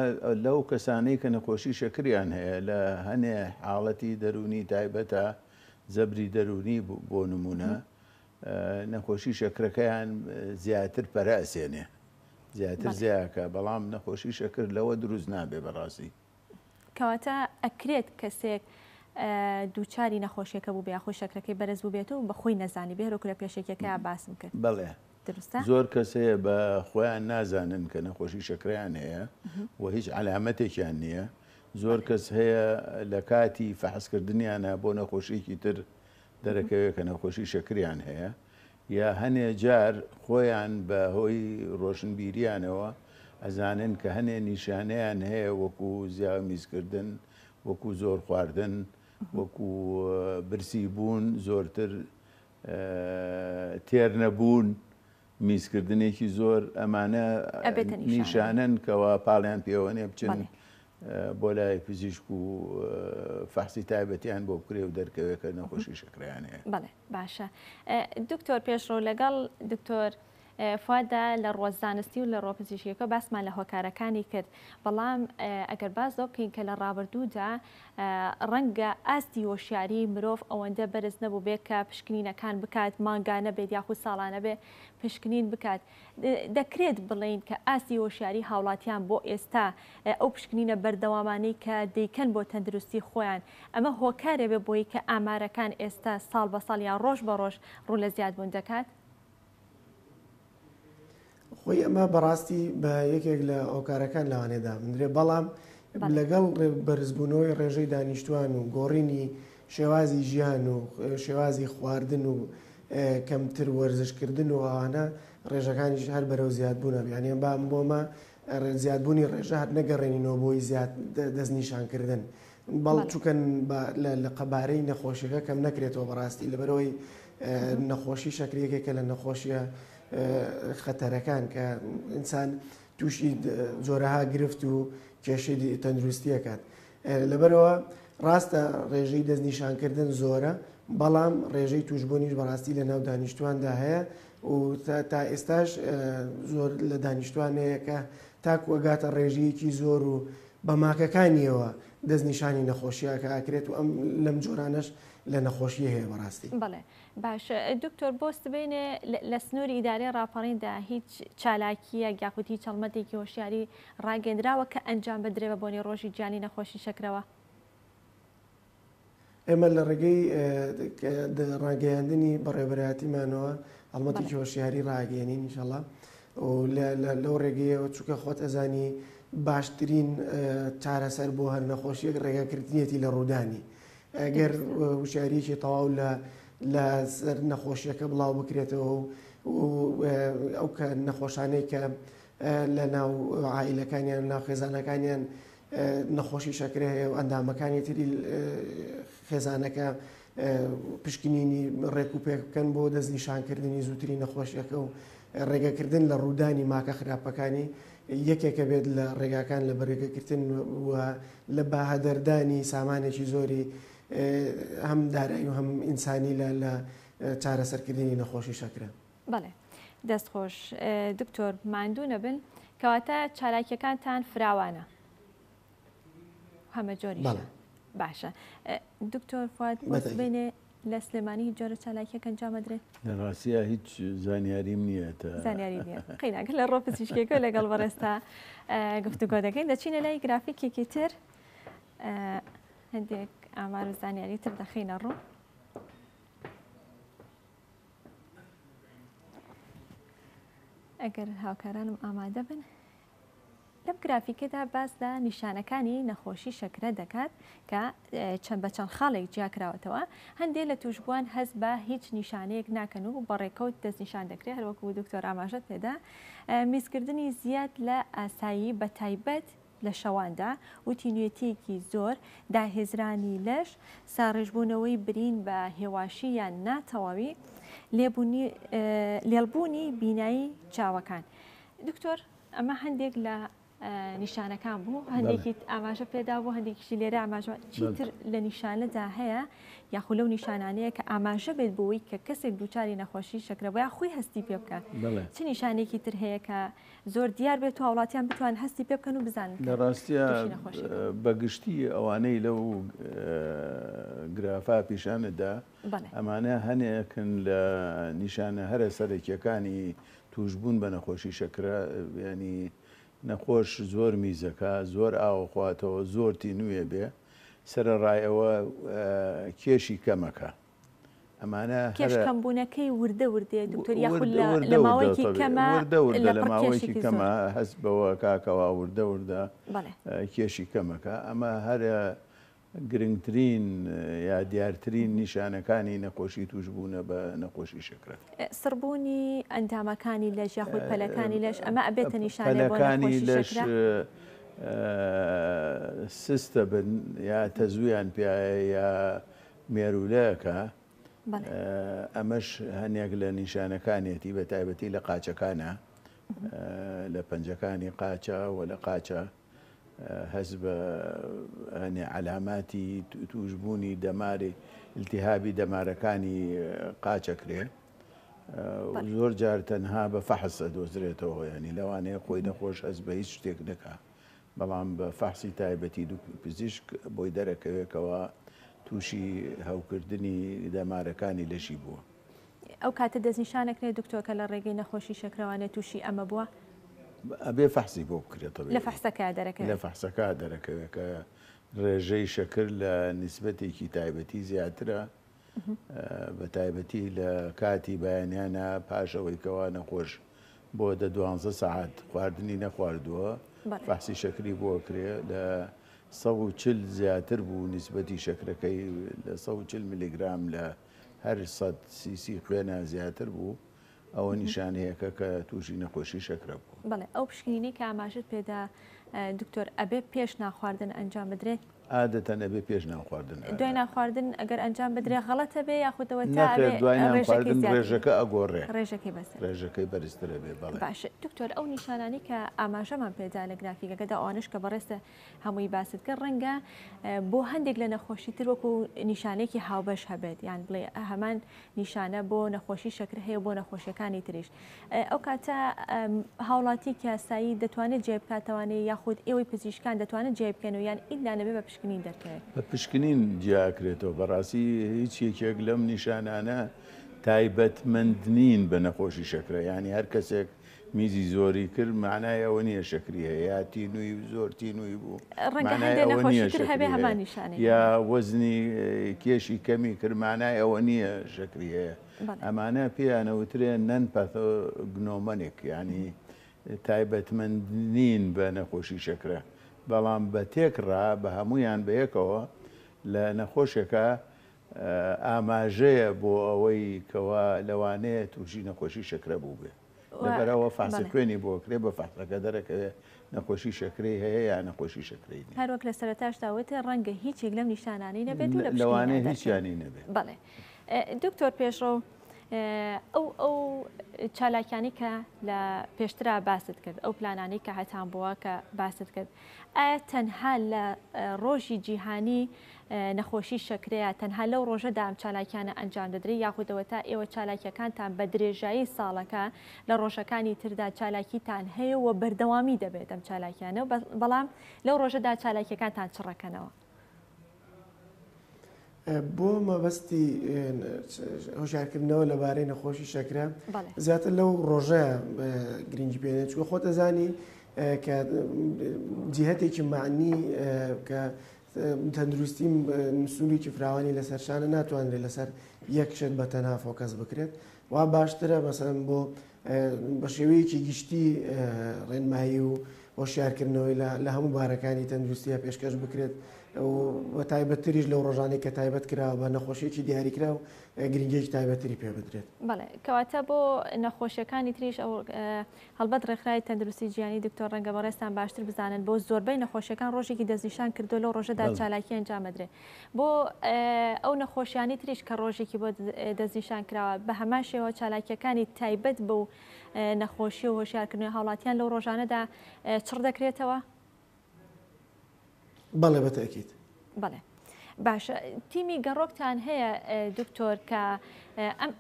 S2: لەو کەسانەی کە نەخۆشی شەکریان هەیە لە هەنێ حاڵەتی دەرونی تایبەتە زەبری دەرونی بۆ نمونە نەخۆشی شەکرەکەیان زیاتر پەرەسێنێ زیاتر زیاکە بەڵام نەخۆشی شەکر لەوە دروست نابێ بەڕاستی.
S1: کەواتە ئەکرێت کەسێک دووچاری نەخۆشیەکە بوو بێ خۆی شەکرەکەی بەرز بوو بێت و بە خۆی نەزانی بێرۆکە لە پێشێکەکە باسم کرد.
S2: بەڵێ زۆر کەس هەیە بە خۆیان نازانن کە نەخۆشی شەکریان هەیە و هیچ علامەتێکیان نییە. زۆر کەس هەیە لە کاتی فەحسکردنیانە بۆ نەخۆشیێکی تر دەرەکەوێت کە نەخۆشی شەکریان هەیە یا هەنێ جار خۆیان بە هۆی ڕۆشنبیریانەوە ئەزانن کە هەنێ نیشانەیان هەیە وەکو زیاو میزکردن وەکو زۆر خواردن وەکو برسی بوون زۆرتر تێر نەبوون میزکردنێکی زۆر ئەمانە نیشانن کەەوە پاڵیان پێوەنێ بچن بۆ لای پزیشک و فەحسی تایبەتیان بۆ بکرێ و دەرکەوێت کە نەخۆشی شەکریان هەیە.
S1: بەڵێ باشە. دکتۆر پێشڕۆ لەگەڵ دکتۆر فوادە لە ڕۆزدانستی و لە ڕۆپزیشکیەکە باسمان لە هۆکارەکانی کرد بەڵام ئەگەر باز بکەین کە لە ڕابردوودا ڕەنگە ئاستی هۆشیاری مرۆڤ ئەوەندە بەرز نەبوو بێت کە پشکنینەکان بکات مانگانە بێت یاخود ساڵانە بێ پشکنین بکات. دەکرێت بڵین کە ئاستی هۆشیاری هاوڵاتیان بۆ ئێستا ئەو پشکنینە بەردەوامانەی کە دەیکەن بۆ تەندروستی خۆیان ئەمە هۆکارێ بێ بۆی کە ئامارەکان ئێستا ساڵ بە ساڵ یان ڕۆژ بە ڕۆژ ڕوو لە زیادبوون دەکات؟
S3: خۆی ئەمە بەڕاستی بە یەکێک لە ئۆکارەکان لەوانێدا بندرێ بەڵام لەگەڵ بەرزبوونەوەی ڕێژەی دانیشتوان و گۆڕینی شێوازی ژیان و شێوازی خواردن و کەمتر وەرزشکردن و ئەوانە ڕێژەکانیش هەر بەرەو زیادبوونە یعنی بام بۆمە زیادبوونی ڕێژە هەر نەگەڕێنینەوە بۆی زیاد دەستنیشانکردن بەڵ چووکەن لە قەبارەی نەخۆشیەکە کەم نەکرێتەوە بەڕاستی لەبەرەوەی نەخۆشی شەکرێکێکە لە نەخۆشیە خەتەرەکان کە ئینسان تووشی زۆرەها گرفت و کێشەی تەندروستیەکات. لەبەرەوە ڕاستە ڕێژەی دەستنیشانکردن زۆرە بەڵام ڕێژەی توشبوونیش بەڕاستی لە ناو دانیشتواندا هەیە و تا ئێستاش زۆر لە دانیشتوانەیە کە تاکو ئەگاتە ڕێژەیەکی زۆر و بە ماکەکانیەوە دەستنیشانی نەخۆشیە کە ئاکرێت و ئەم لەم جۆرانش لە نەخۆشیە هەیە بەڕاستی.
S1: بڵێ باش دکتۆر بۆست بینێ لە سنووری ئیدارەی ڕاپەڕیندا هیچ چالاکیە یاخودی چەڵمەتێکی هۆشیاری ڕاگەندراوە کە ئەنجام بدرێ بە بۆنی ڕۆژی گیانی نەخۆشی شەکرەوە؟
S3: ئێمە لە ڕێگەی ڕاگەیاندنی بەڕێبەرایەتیمانەوە هەڵمەتێکی هۆشیاری ڕاگەێنین ئینشەڵڵا و لەو ڕێگەیەوە چووکە خۆت ئەزانی باشترین چارەسەر بۆ هەر نەخۆشیەک ڕێگەکردنیەتی لە ڕوودانی. ئەگەر وشارێکی تەواو لە سەر نەخۆشیەکە بڵاو بکرێتەوە و ئەو کە نەخۆشانەی کە لە ناو عائیلەکانیان ناو خێزانەکانیان نەخۆشی شەکرە هەیە و ئەندامەکانی تری خێزانەکە پشکنینی ڕێک و پێک بکەن بۆ دەستنیشانکردنی زووتری نەخۆشیەکە و ڕێگەکردن لە ڕوودانی ماکە خراپەکانی یەکێکە بێت لە ڕێگاکان لە بەڕێگەکردن و لە باهەدەردانی سامانێکی زۆری هەم دارایی و هەم ئینسانی لە چارەسەرکردنی نەخۆشی شەکرە.
S1: بەڵێ دەستخۆش دکتۆر ماندوو نەبن کەواتە چالاکیەکانتان فراوانە هەمە جۆریشە. باشە دکتۆر فواد بینێ لە سلێمانی جۆرە چالاکیەکە ئەنجام بدرێت؟
S2: لە ڕاستیە هیچ زانیاریم نییە
S1: زانیاری نییە قیناکە لە ڕۆ پزیشکێکە لەگەڵ بەڕێستا گفتوگۆ دەکەین دەچینە لای گرافیکێکی تر هەندێک ئامار و زانیاری تر دەخینە ڕوو. ئەگەر هاوکارانم ئامادە بن لەم گرافیکەدا باس لە نیشانەکانی نەخۆشی شەکرە دەکات کە چەند بە چەند خاڵێک جیاکراوەتەوە هەندێک لە توشبووان هەست بە هیچ نیشانەیەک ناکەن و بەڕێکەوت دەستنیشان دەکرێت هەروەکو دکتۆر ئاماژەت پێدا میزکردنی زیاد لە ئاسایی بە تایبەت لە شەواندا و تینوێتیەکی زۆر داهێزرانی لەش ساڕێژبوونەوەی برین بە هێواشی یان ناتەواوی لێڵبوونی بینایی چاوەکان. دکتۆر ئەمە هەندێک لە نیشانەکان بوو هەندێکی ئاماژە پێدا بوو هەندێکیشی لێرە ئاماژە چیتر لە نیشانەدا هەیە یاخو لەو نیشانانەیە کە ئاماژە بێت بۆەوەی کە کەسێک دووچاری نەخۆشی شەکرە بۆ یا خۆی هەستی پێ بکات چ نیشانێکی تر هەیە کە زۆر دیار بێت و هاوڵاتیان بتوان هەستی پێ بکەن و بزانن؟
S2: لە ڕاستیە بەگشتی ئەوانەی لەو گرافا پیشانەدا ئەمانە هەنێکن لە نیشانە هەرە سەرەکیەکانی توشبوون بە نەخۆشی شەکرە ینی نەخۆش زۆر میزەکە زۆر ئاوخواتەوە زۆرتی نوێ بێ سەرڕایەوە کێشی کەمەکە ئەمانە
S1: کێشکەمبوونەکەی وردە وردێ دکتۆر یاخود لە ماوەیەکی کەمە
S2: لە ماوەیەکی کەمە هەست بەوە کاکەوە وردە وردە کێشی کەمەکە ئەمە هەرە گرنگترین یا دیارترین نیشانەکانی نەخۆشی توشبوونە بە نەخۆشی شەکرە.
S1: سڕبوونی ئەندامەکانی لەش یاخود پەلەکانی لەش ئەمە ئەبێتە نیشانە بۆ نەخۆشی شەکرە؟
S2: سستە بن یا تەزویان پیاە یا مێرولەیەکە ئەمەش هەنێک لە نیشانەکانێتی بە تایبەتی لە قاچەکانە لە پەنجەکانی قاچە و لە قاچە هەز بە علاماتی توشبوونی دەماری التیهابی دەمارەکانی قاچەکرێ زۆر جار تەنها بە فەحسە دۆزرێتەوە ینی لەوانەیە خۆی نەخۆش هەز بە هیچ شتێک نەکا بەڵام بە فەحسی تایبەتی پزیشک بۆی دەرەکەوێتەوە تووشی هەوکردنی دەمارەکانی لەشی بووە.
S1: ئەو کاتە دەستنیشانەکرێت دکتۆرکە لە ڕێگەی نەخۆشی شەکرەوانێت تووشی ئەمە بووە؟
S2: ئەبێ فەحسی بۆ بکرێتەوە
S1: لە فەحسەکە دەرەکەوێت
S2: لە فەحسەکە دەرەکەوێت کە ڕێژەی شەکر لە نیسبەتێکی تایبەتی زیاترە بە تایبەتی لە کاتی بەیانیانە پاشەوەی کەوا نەخۆش بۆ 12 سەعات خواردنی نەخواردووە فەحسی شەکری بۆ کرێ لە 140 زیاتر بوو نیسبەتی شەکرەکەی لە 140 میلیگرام لە هەر 100 سیسی خوێنە زیاتر بوو ئەوە نیشانەیەکە کە تووشی نەخۆشی شەکرە بوو.
S1: بەڵێ ئەو پشکنینی کە ئاماژت پێدا دکتۆر ئەبێ پێش ناخواردن ئەنجام بدرێت؟
S2: عادەتەن ئەبێ پێش نان خواردن.
S1: دوای نان خواردن ئەگەر ئەنجام بدرێ غەڵەتە بێ یاخودەوە
S2: نەخێر دوای نان خواردن ڕێژەکە ئەگۆڕێ،
S1: ڕێژەکەی بەسەر
S2: ڕێژەکەی بەرزترە بێ. بەڵێ
S1: باش دکتۆر، ئەو نیشانانی کە ئاماژەمان پێدا لە گرافیکەکەدا ئەوانش کە بەڕێستە هەمووی باست کرد ڕەنگە بۆ هەندێک لە نەخۆشی تر وەکو نیشانێکی هاوبەش هەبێت، یان بڵێ هەمان نیشانە بۆ نەخۆشی شەکر هەیە بۆ نەخۆشیەکانی تریش. ئەو کاتە هاوڵاتی کاسایی دەتوانێت جێ بکاتەوانێ یاخود ئێوەی پزیشکان دەتوانێت جێ بکەن و یان ئیلا نەبێ بە پشکنین دەکەوێت؟
S2: بە پشکنین جیاکرێتەوە. بەڕاستی هیچ یەکێک لەم نیشانانە تایبەتمەند نین بە نەخۆشی شەکرە، ینی هەر کەسێک میزی زۆری کرد معنای ئەوە نییە شەکری هەیە، یا تینووی زۆر تینووی بوو یا وەزنی کێشی کەمی کرد معنای ئەوە نییە شەکری هەیە. ئەمانە پێیانەوترێن نەن پەتۆگنۆمەنێک، ینی تایبەتمەند نین بە نەخۆشی شەکرە، بەڵام بە تێکڕا بە هەمویان بەیەکەوە لە نەخۆشێکە ئاماژەیە بۆ ئەوەی کەوا لەوانەیە تووشی نەخۆشی شەکرە بوو بێ. لەبەرەوە فحسە خوێنی بۆ کرێ بە فحسەکە دەرەکەوێت نەخۆشی شەکرەی هەیە یا نەخۆشی شەکرەی نیە.
S1: هەروەک لە سەرەتاشداوێتە ڕەنگە هیچێک لەم نیشانانەی نەبێت و
S2: لەوانەیە هیچیانی نەبێت.
S1: بەڵێ دکتۆر پێشڕۆ، ئەو چالاکیانی کە لە پێشترا باست کرد، ئەو پلانانی کە هەتان بووە کە باست کرد، ئایا تەنها لە ڕۆژی جیهانی نەخۆشی شەکرەیە تەنها لەو ڕۆژەدا ئەم چالاکیانە ئەنجام دەدرێت یاخودەوە تا ئێوە چالاکیەکانتان بە درێژایی ساڵەکە لە ڕۆژەکانی تردا چالاکیتان هەیە و بەردەوامی دەبێت ئەم چالاکیانە، بەڵام لەو ڕۆژەدا چالاکیەکانتان چڕەکەنەوە؟
S3: بۆ مەبەستی هۆشیارکردنەوە لەبارەی نەخۆشی شەکرە زیاتر لەو ڕۆژەیە گرنگی پێێنێت، چکە خۆت دەزانی کە جیهەتێکی معنی کە تەندروستی نسووریی فراوانی لەسەرشانە ناتوانرێت لەسەر یەک شت بە تەنها فۆکەس بکرێت، وا باشترە مەسەن بۆ بە شێوەیەکی گشتی ڕێنمایی و هۆشیارکردنەوەی لە هەموو بارەکانی تەندروستیە پێشکەش بکرێت و بە تایبەتتریش لەو ڕۆژانەی کە تایبەت کراوە بە نەخۆشیێکی دیاریکرا و گرنگێکی تایبەتری پێ بدرێت.
S1: بەڵێ کەواتە بۆ نەخۆشیەکانی تریش ئەو هەڵبەت ڕێکخراوی تەندروستی جیهانی دکتۆر ڕەنگە بەڕێستان باشتر بزانن بۆ زۆربەی نەخۆشیەکان ڕۆژێکی دەستنیشان کردو لەو ڕۆژەدا چالاکی ئەنجام بدرێت. بۆ ئەو نەخۆشیانی تریش کە ڕۆژێکی بۆ دەستنیشان کراوە بە هەمان شێوە چالاکیەکانی تایبەت بۆ نەخۆشی و هۆشیارکردنەوەی هاوڵاتیان لەو ڕۆژانەدا چڕ دەکرێتەوە؟
S3: بەڵێ بەتەکیت.
S1: بەڵێ باشە، تیمی گەڕۆکتان هەیە دکتۆر کە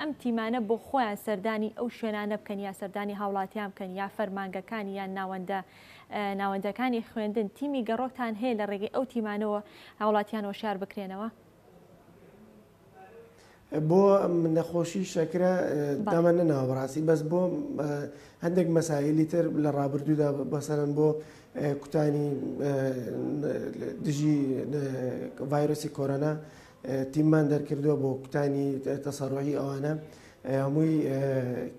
S1: ئەم تیمانە بۆ خۆیان سەردانی ئەو شوێنانە بکەن یا سەردانی هاوڵاتیان بکەن یا فەرمانگەکانی یان ناوەندەکانی خوێندن، تیمی گەڕۆکتان هەیە لە ڕێگەی ئەو تیمانەوە هاوڵاتیان هۆشیار بکرێنەوە؟
S3: بۆ نەخۆشی شەکرە دامە نەناوە بەڕاستی، بەس بۆ هەندێک مەسایلی تر لە ڕابردوودا بەسەرن بۆ کوتانی دژی ڤایرۆسی کۆرۆنا تیممان دەرکردووە بۆ کوتانی تەسەڕۆحی ئەوانە هەمووی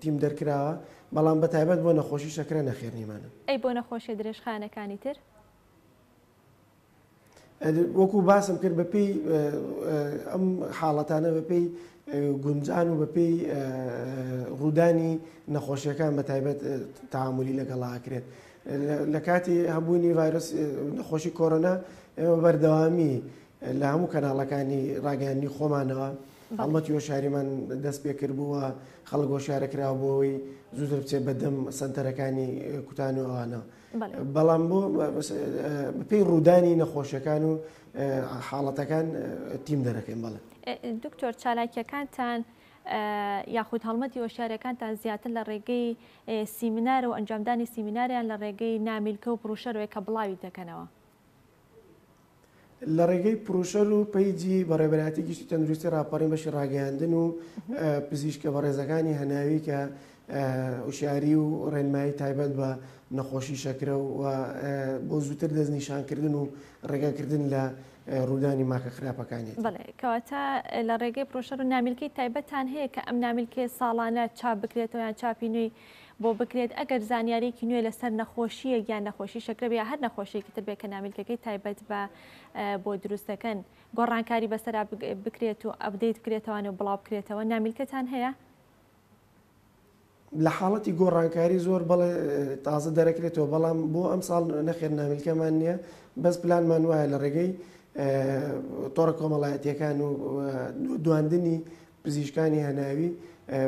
S3: تیم دەرکراوە، بەڵام بە تایبەت بۆ نەخۆشی شەکرە نەخێرنیمانە.
S1: ئەی بۆ نەخۆشی درێژخانەکانی تر
S3: وەکو باسم کرد بەپێی ئەم حاڵەتانە بەپێی گونجان و بەپێی ڕوودانی نەخۆشیەکان بە تایبەت تەعاملی لەگەڵاکرێت. لە کاتی هەبوونی ڤایرۆس نەخۆشی کۆرۆنا ئێمە بەردەوامی لە هەموو کەناڵەکانی ڕاگەیاندنی خۆمانەوە هەڵمەتی هۆشیاریمان دەست پێ کردبووە، خەڵک هۆشیارەکراوە بۆەوەی زووتر بچێت بەدەم سەنتەرەکانی کوتان و ئەوانە، بەڵام بۆ بەپێی ڕوودانی نەخۆشیەکان و حاڵەتەکان تیم دەرەکەین. بەڵێ
S1: دکتۆر، چالاکیەکانتان یاخود هەڵمەتی هۆشیارەکانتان زیاتر لە ڕێگەی سیمینار و ئەنجامدانی سیمیناریان لە ڕێگەی نامیلکە و پرۆشەرەوەی کە بڵاوی دەکەنەوە؟
S3: لە ڕێگەی پرۆشەر و پەیجی بەڕێبەرایەتی گشتی تەندروستی راپەڕین بەشی ڕاگەیاندن و پزیشکە بەڕێزەکانی هەناوی کە وشیاری و ڕێنمایی تایبەت بە نەخۆشی شەکرە و بۆ زووتر دەستنیشانکردن و ڕێگاکردن لە ڕوودانی ماکە خراپەکانی.
S1: بڵێ کەواتە لە ڕێگەی پرۆشەر و نامیلکەی تایبەتان هەیە کە ئەم نامیلکەی ساڵانە چاپ بکرێتەوە یان چاپی نوێی بۆ بکرێت ئەگەر زانیارێکی نوێ لەسەر نەخۆشیە یان نەخۆشی شەکرە بێ هەر نەخۆشیێکی تر بێت کە نامیلکەکەی تایبەت بۆ دروستەکەن گۆڕانکاری بەسەرا بکرێت و ئەپدەیت بکرێتەوە و بڵاو بکرێتەوە، نامیلکەتان هەیە؟
S3: لە حاڵەتی گۆڕانکاری زۆر بەڵێ تازە دەرەکرێتەوە، بەڵام بۆ ئەم ساڵ نەخێر نامیلکەمان نییە، بەس پلانمان وایە لە ڕێگەی تۆڕە کۆمەڵایەتیەکان و دواندنی پزیشکانی هەناوی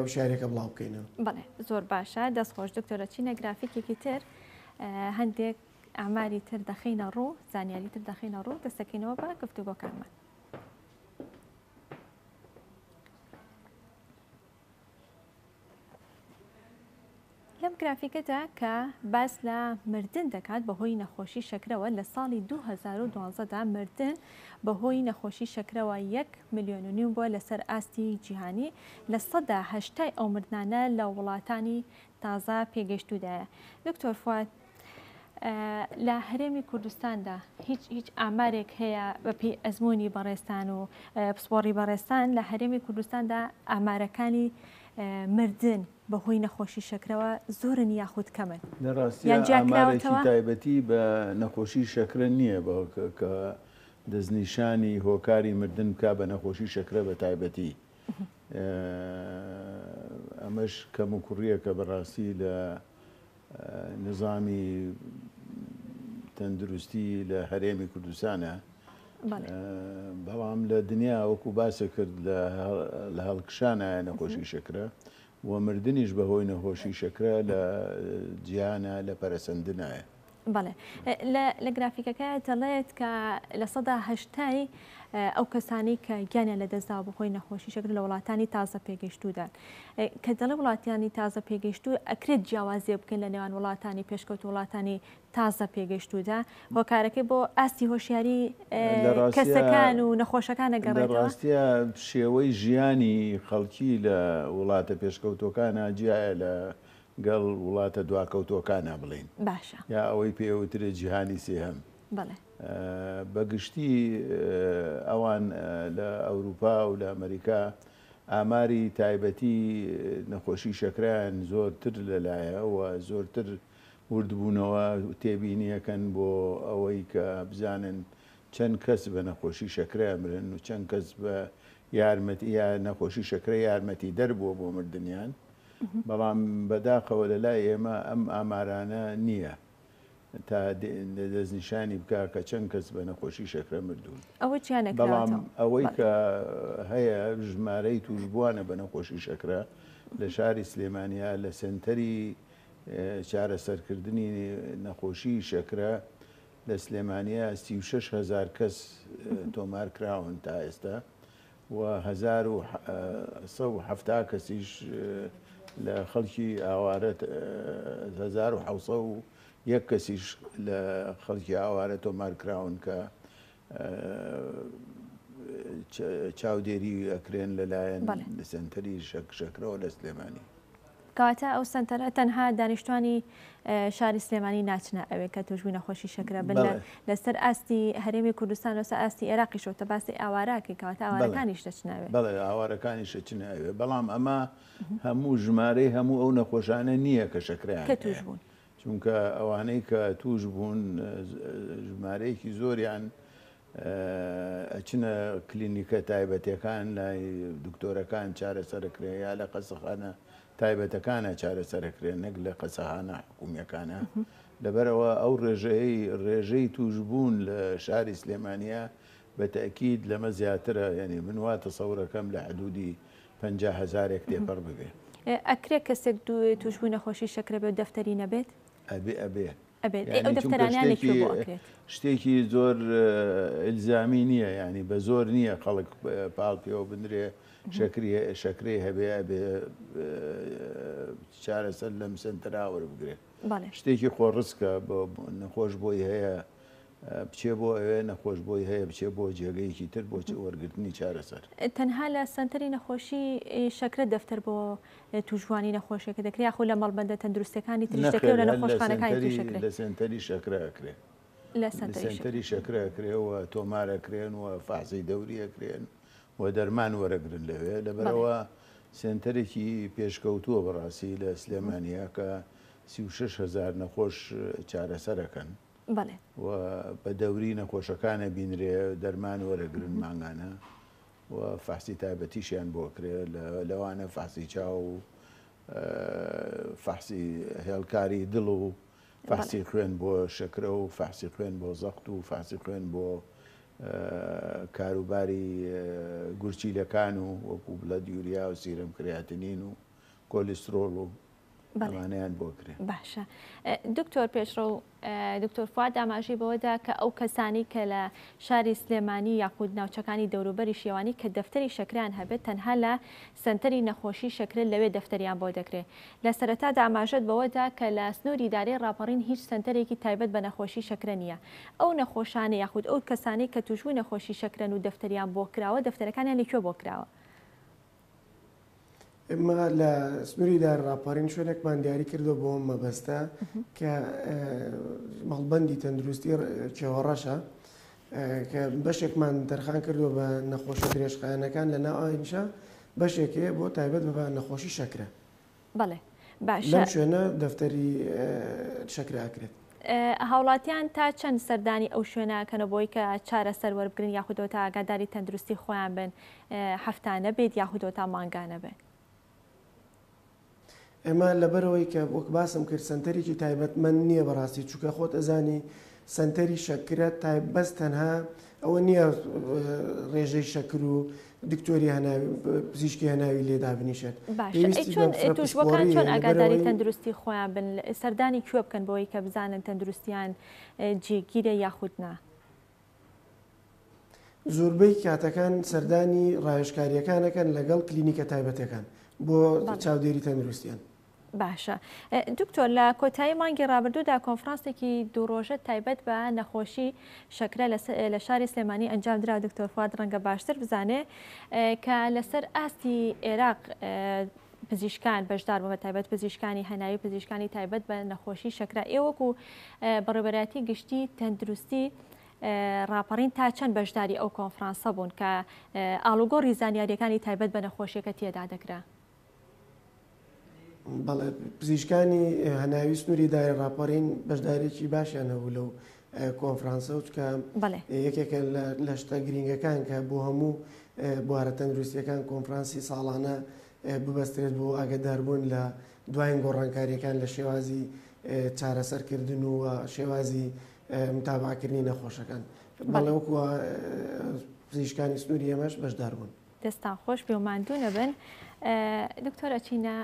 S3: و شارێکە بڵاو بکەینەوە.
S1: بڵێ زۆر باشە دەستخۆش دکتۆرە چینە گرافیکێکی تر هەندێک ئاماری تر دەخینە ڕوو زانیاری تر دەخینە ڕوو دەستەکەینەوە بە گفتوگۆکانمان. لەم گرافیکەدا کە باس لە مردن دەکات بەهۆی نەخۆشی شەکرەوە لە ساڵی 2012دا مردن بەهۆی نەخۆشی شەکرەوە 1.5 ملیۆن بووە لەسەر ئاستی جیهانی لە 180 ئەو مردانە لە وڵاتانی تازە پێگەشتوودایە. دکتۆر فواد لە هەرێمی کوردستاندا هیچ ئامارێک هەیە بەپی ئەزمموی بەڕێستان و پسپۆڕی بەڕێستان لە هەرێمی کوردستاندا ئامارەکانی مردن بەهۆی نەخۆشی شەکرەوە زۆرن یاخود کەمن
S2: لە ڕاستی ئامارێکی تایبەتی بە نەخۆشی شەکرە نییە کە دەستنیشانی هۆکاری مردن بکە بە نەخۆشی شەکرە بە تایبەتی ئەمەش کەم و کوڕیە کە بەڕاستی لە نظامی تەندروستی لە هەرێمی کوردستانە بەڵام لە دنیا وەکو باسە کرد لە هەڵکشانە نەخۆشی شەکرە و مردنیش بەهۆی نەخۆشی شەکرە لە جیهانە لە پەرەسەندنایە.
S1: بەڵێ لە گرافیکەکە دەڵێت کە لە 180 ئەو کەسانی کە گیانیان لە دەستدا بەهۆی نەخۆشی شەکر لە وڵاتانی تازە پێگەشتوودان کە دەڵێ وڵاتانی تازە پێگەشتوو ئەکرێت جیاوازیە بکەین لە نێوان وڵاتانی پێشکەوت وڵاتانی تازە پێگەشتوودا هۆکارەکەی بۆ ئاستی هۆشیاری کەسەکان و نەخۆشەکان نەگەڕێتەوە.
S2: لە ڕاستیە شێوەی ژیانی خەڵکی لە وڵاتە پێشکەوتەکانە جیایە لە گەڵ وڵاتە دواکەوتۆکانە بڵین
S1: باشە
S2: یا ئەوەی پێوترێ جیهانی سێهەم.
S1: بەڵێ
S2: بەگشتی ئەوان لە ئەوروپا و لە ئەمریکا ئاماری تایبەتی نەخۆشی شەکران زۆرتر لەلایە و زۆرتر وردبوونەوە تێبینیەکەن بۆ ئەوەی کە بزانن چەند کەس بە نەخۆشی شەکرە مرن و چەند کەس بە یارمەتی یا نەخۆشی شەکرە یارمەتی دەربووە بۆ مردنیان. بەڵام بەداخەوە لە لای ئێمە ئەم ئامارانە نییە تا دەستنیشانی بکە کە چەند کەس بە نەخۆشی شەکرە مردوون. بەڵام ئەوەی کە هەیە ژمارەی توشبووانە بە نەخۆشی شەکرە لە شاری سلێمانیا لە سنتەری چارەسەرکردنی نەخۆشی شەکرە لە سلێمانیا 36,000 کەس تۆمار کراون تا ئێستا و 1,700 کەسیش لە خەڵکی ئاوارە 1,701 کەسیش لە خەڵکی ئاوارە تۆمار کراون کە چاودێری ئەکرێن لەلایەن سنتەری شەکرەوە لە سلێمانی.
S1: کەواتە ئەو سنتەرە تەنها دانیشتوانی شاری سلێمانی ناچنە ئەوێ کە توژبووی نەخۆشی شەکرە بن لەسەر ئاستی هەرێمی کوردستان وەسە ئاستی عێراقیشەوە باسی ئاوارەکەی کەواتە ئاوارەکانیش دەچناوێ.
S2: بەڵێ ئاوارەکانیش دەچناوێ بەڵام ئەمە هەموو ژمارەی هەموو ئەو نەخۆشانە نییە کە شەکرەیان
S1: کە توش بوون
S2: چونکە ئەوانەی کە توش بوون ژمارەیەکی زۆریان ئەچنە کلینیکە تایبەتیەکان لای دکتۆرەکان چارەسەرکرێ یا لە قەسەخانە تایبەتەکانە چارەسەرکرێن نەک لە قەسەخانە حکوومیەکانە. لەبەرەوە ئەو ڕێژەی توشبوون لە شاری سلێمانیا بە تەکید لەمە زیاترە یعنی من وا تەسەورەکەم لە حدودی 50,000 تێپەڕ ببێ.
S1: ئەکرێت کەسێک توشبووی نەخۆشی شەکرە بێ دەفتەری نەبێت؟ شتێکی
S2: زۆر ئیلزامی نییە ینی بە زۆر نییە خەڵک پاڵ پێوە بنرێ شەکرێ هەبێ ئەبێ چارەسەر لەم سنتەراوە بگرێت. شتێکی خۆڕسکە نەخۆش بۆی هەیە بچێ بۆ ئەوێ نەخۆش بۆی هەیە بچێ بۆ جێگەیەکی تر بۆ وەرگرتنی چارەسەر.
S1: تەنها لە سنتەری نەخۆشی شەکرە دەفتەر بۆ توژوانی نەخۆشیەکە دەکرێت یاخۆ لە مەڵبەندە تەندروستەکانی تریش دەکرێت لە نەخۆشخانەکانی شەکرە
S2: لە سنتەری شەکرە ئەکرێت
S1: لە
S2: سنتەری شەکرە ئەکرێەوە تۆمارەکرێن و فازی دەوریەکرێن و دەرمان وەرەگرن لەوێ لەبەرەوە سنتەرێکی پێشکەوتووە بەڕاستی لە سلێمانیا کە 36,000 نەخۆش چارەسەرەکەن و بە دەوری نەخۆشەکانە بینرێ دەرمان وەرەگرن مانگانە و فحسی تایبەتیشیان بۆکرێ لەوانە فحسی چاو و فحسی هێڵکاری دڵ و فحسی خوێن بۆ شەکرە و فحسی خوێن بۆ زەخت و فحسی خوێن بۆ کاروباری گورچیلەکان و وەکو بڵەد یوریا و سیرەم کراتینین و کۆلیسترۆڵ و ئەمانەیان بۆ کرێن.
S1: باشە دکتۆر پێشڕۆ دکتۆر فواد ئاماژەی بەوەدا کە ئەو کەسانی کە لە شاری سلێمانی یاخود ناوچەکانی دەوروبەری شێوانی کە دەفتەری شەکران هەبێت تەنها لە سنتەری نەخۆشی شەکرە لەوێ دەفتەریان بۆ دەکرێت. لە سەرەتادا ئاماژەت بەوەدا کە لە سنووری ئیدارەی ڕاپەڕین هیچ سنتەرێکی تایبەت بە نەخۆشی شەکرە نییە. ئەو نەخۆشانە یاخود ئەو کەسانی کە تووشبووی نەخۆشی شەکرەن و دەفتەریان بۆ کراوە دەفتەرەکانیان لەکوێ بۆ کراوە؟
S3: ئێمە لە سنووری ئیدارە ڕاپەڕین شوێنێکمان دیاری کردو بۆ مەبەستە کە مەڵبەندی تەندروستی چێوەڕەشە کە بەشێکمان دەرخان کردو بە نەخۆشی درێژخایەنەکان لە ناو ئاینشە بەشێکێ بۆ تایبەت بە نەخۆشی شەکرە.
S1: بەڵێ باشە
S3: لەم شوێنە دەفتەری شەکرە ئاکرێت.
S1: هاوڵاتیان تا چەند سەردانی ئەو شوێنەکەنە بۆی کە چارەسەر وەربگرن یاخودەوە تا ئاگاداری تەندروستی خۆیان بن هەفتانە بێت یاخودەوە تا مانگانە بێت؟
S3: ئێمە لەبەرەوەی کە وەک باسم کرد سنتەرێکی تایبەتمەند نییە بەڕاستی چووکە خۆت ئەزانی سنتەری شەکرە تایبەست تەنها ئەوە نییە ڕێژەی شەکر و دکتۆری هەناوی پزیشکی هەناوی لێدا بنیشێت.
S1: چۆن تووشبەکان چۆن ئاگاداری تەندروستی خۆیان بن سەردانی کوێ بکەن بۆی کە بزانن تەندروستیان جێگیرە یاخود نا؟
S3: زۆربەی کاتەکان سەردانی ڕایشکاریەکانەکەن لەگەڵ کلینیکە تایبەتەکان بۆ چاودێری تەندروستیان.
S1: باشە دکتۆر لە کۆتایی مانگی ڕابردوودا کۆنفرانسێکی دووڕۆژە تایبەت بە نەخۆشی شەکرە لە شاری سلێمانی ئەنجامدرا. دکتۆر فواد ڕەنگە باشتر بزانێ کە لەسەر ئاستی عێراق پزیشکان بەشدار بووە تایبەت پزیشکانی هەناوی پزیشکانی تایبەت بە نەخۆشی شەکرە. ئێوەکو بەڕێوەبەراتی گشتی تەندروستی ڕاپەڕین تا چەند بەشداری ئەو کۆنفرانسە بوون کە ئاڵوگۆڕی زانیاریەکانی تایبەت بە نەخۆشیەکە تێدا دەکرا؟
S3: بەڵێ پزیشکانی هەناوی سنووری ئیدارەی ڕاپەڕین بەشدارێکی باشیان هەبوو لەو کۆنفرانسە و چکە یەکێکە لە شتە گرنگەکان کە بۆ هەموو بوارە تەندروستیەکان کۆنفرانسی ساڵانە ببەسترێت بۆ ئاگاداربوون لە دوایین گۆڕانکاریەکان لە شێوازی چارەسەرکردن و شێوازی متابعکردنی نەخۆشەکان. بەڵێ وەکو پزیشکانی سنووری ئێمەش بەشدار بوون.
S1: دەستان خۆش بێ و ماندوو نەبن. دکتۆرە چینە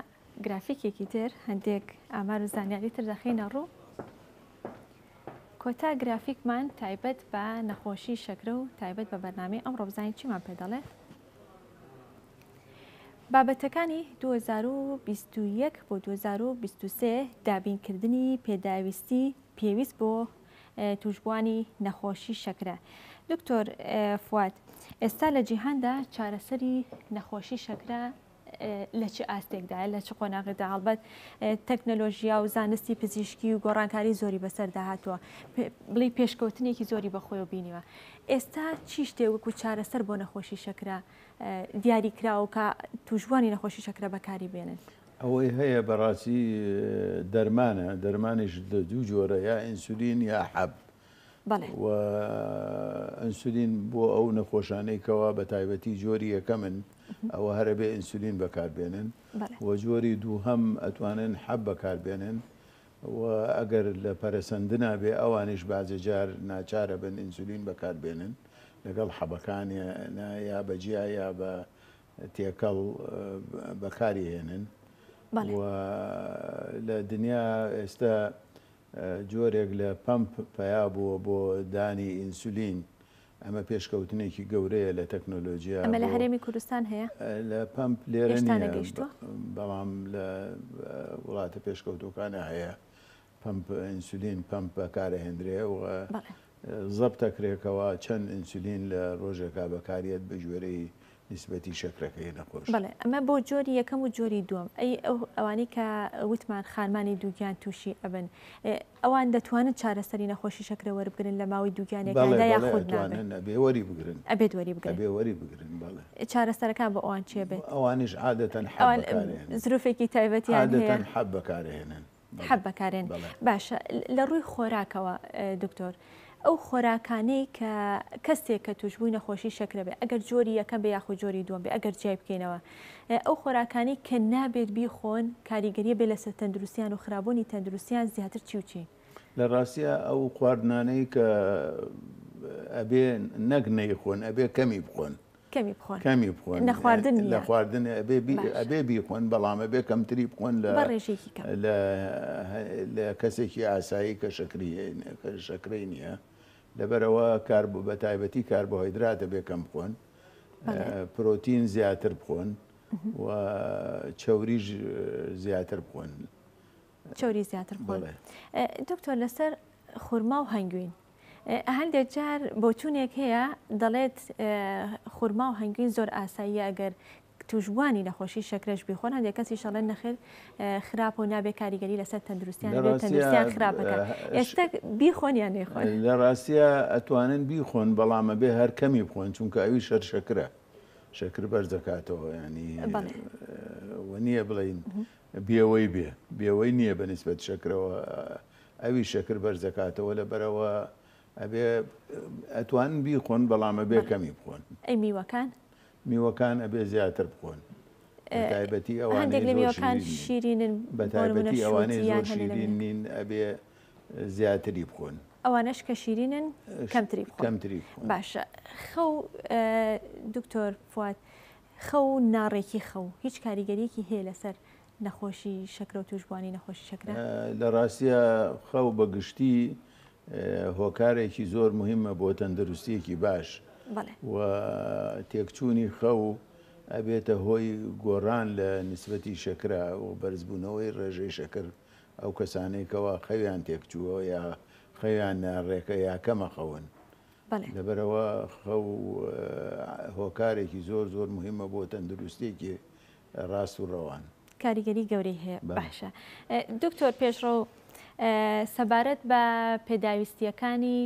S1: گرافیکێکی تر هەندێک ئامار و زانیاری تر دەخینە ڕوو. کۆتا گرافیکمان تایبەت بە نەخۆشی شەکرە و تایبەت بە بەرنامەی ئەمڕۆ بزانین چیمان پێ دەڵێ؟ بابەتەکانی 2021 بۆ 2023 دابینکردنی پێداویستی پێویست بۆ توشبوانی نەخۆشی شەکرە. دکتۆر فواد ئێستا لە جیهاندا چارەسەری نەخۆشی شەکرە لە چه ئاستێکدایە لە چ قۆناغێکدا هەڵبەت تەکنۆلۆژیا و زانستی پزیشکی و گۆڕانکاری زۆری بەسەردا هاتووە بڵی پێشکەوتنێکی زۆری بەخۆی و بینیوە. ئێستا چی شتێ وەکو چارەسەر بۆ نەخۆشی شەکرە دیاریکراوە کە توشبوانی نەخۆشی شەکرە بەکاری بێنن؟
S2: ئەوەی هەیە بەڕاستی دەرمانە دەرمانیش دوو جۆرە یا ئینسولین یا حەب. و ئەنسولین بۆ ئەو نەخۆشانەیەکەوە بە تایبەتی جۆری یەکەمن ئەوە هەرە بێ ئینسولین بەکاربێنن و جۆری دووهەم ئەتوانن حەب بەکاربێنن و ئەگەر لە پەرەسەندنا بێ ئەوانش بازێ جار ناچارە بن ئینسولین بەکاربێنن لەگەڵ حەبەکان یا بەجیا یا بە تێکەڵ بەکارهێنن. و لە دنیا ئێستا جۆرێک لە پەمپ پیا بووە بۆ دانی ئینسولین. ئەمە پێشکەوتنێکی گەورەیە لە تەکنۆلۆژیا.
S1: ئەمە لە هەرێمی کوردستان هەیە؟
S2: لە پەمپ لێرە نییە بەڵام لە وڵاتە پێشکەوتوەکانە هەیە پەمپ ئینسولین پەمپ بەکارهێنرێ و زەبتەکرێکەوە چەند ئینسولین لە ڕۆژێکا بەکارێت بە ژێرەی نسبەتی شەکرەکەی نەخۆش.
S1: بەڵێ ئەمە بۆ جۆری یەکەم و جۆری دووەم. ئەوانەی کە وتمان خانمانی دووگیان تووشی ئەبن ئەوان دەتوانن چارەسەری نەخۆشی شەکرە وەربگرن لە ماوەی دووگیانەکاندا یاخود نابێت؟
S2: ئەبێ وەری بگرن.
S1: ئەبێت وەری بگرن.
S2: ئەبێ وەری بگرن. بەڵێ.
S1: چارەسەرەکان بە ئەوان چێ بێت؟
S2: ئەوانیش عادەتەن حەب بەکارهێنن.
S1: زروفێکی تایبەتیان هەیە.
S2: عادەتەن حەب بەکارهێنن.
S1: حەب بەکارهێن. باشە لە ڕووی خۆراکەوە دکتۆر ئەو خۆراکانەی کە کەسێک کە توشبووی نەخۆشی شەکرە بێ ئەگەر جۆری یەکەم بێ یاخود جۆری دووەم بێ ئەگەر جای بکەینەوە ئەو خۆراکانەی کە نابێت بیخۆن کاریگەریە بێ لەسەر تەندروستیان و خراپبوونی تەندروستیان زیاتر چی و چی؟
S2: لە ڕاستیە ئەو خواردنانەی کە ئەبێ نەک نەیخۆن ئەبێ کەمی بخۆن کەمی بخۆن لە خواردن ئەبێ بیخۆن بەڵام ئەبێ کەمتری بخۆن لە کەسێکی ئاسایی کە شەکرەی نییە لەبەرەوە بە تایبەتی کاربۆهایدراتە بێ کەم بخۆن پرۆتین زیاتر بخۆن و چەوریش زیاتر بخۆن
S1: چۆری زیاتر بخۆن. دکتۆر لەسەر خورما و هەنگوین هەندێک جار بۆچوونێک هەیە دەڵێت خورما و هەنگوین زۆر ئاساییە ئەگەر توشبوانی نەخۆشی شەکرەش بیخۆن هەندێک کەسی شەڵێن نەخێر خراپ و نابێ کاریگەری لەسەر تەندروستیان تەندروستیان خراپەکە ئێستا بیخۆن یان نەیخۆن
S2: لە ڕاستیە ئەتوانن بیخۆن بەڵام ئەبێ هەر کەمی بخۆن چونکە ئەوی شەکرە شەکر بەرز دەکاتەوە ینی نییە بڵین بێوەی بێوەی نییە بە نسبەت شەکرەوە ئەوی شەکر بەرز دەکاتەوە لەبەرەوە ئەبێ ئەتوانن بیخۆن بەڵام ئەبێ کەمی بخۆن.
S1: ئەی
S2: میوەکان ئەبێ زیاتر بخۆن بەتایبەتی
S1: ئەوانەی شیرینن
S2: بەتایبەتی ئەوانەی زۆر شیرین نین ئەبێ زیاتری بخۆن
S1: ئەوانەش کە شیرینن کەمتری بخۆن. باشە خەو دکتۆر فواد خەو ناڕێکی خەو هیچ کاریگەریەکی هەیە لەسەر نەخۆشی شەکرە و توشبوانی نەخۆشی شەکرە؟
S2: لە ڕاستیە خەو بەگشتی هۆکارێکی زۆر مهمە بۆ تەندروستیەکی باش و تێکچوونی خەو ئەبێتە هۆی گۆڕان لە نسبەتی شەکرە و بەرزبوونەوەی ڕێژەی شەکر ئەو کەسانێکەوە خەویان تێکچووە یا خەویان ناڕێکە یا کەمە خەون لەبەرەوە خەو هۆکارێکی زۆر زۆر مهمە بۆ تەندروستێکی ڕاست و ڕەوان
S1: کاریگەری گەورەی هەیە. باشە دکتۆر پێشڕۆ سەبارەت بە پێداویستیەکانی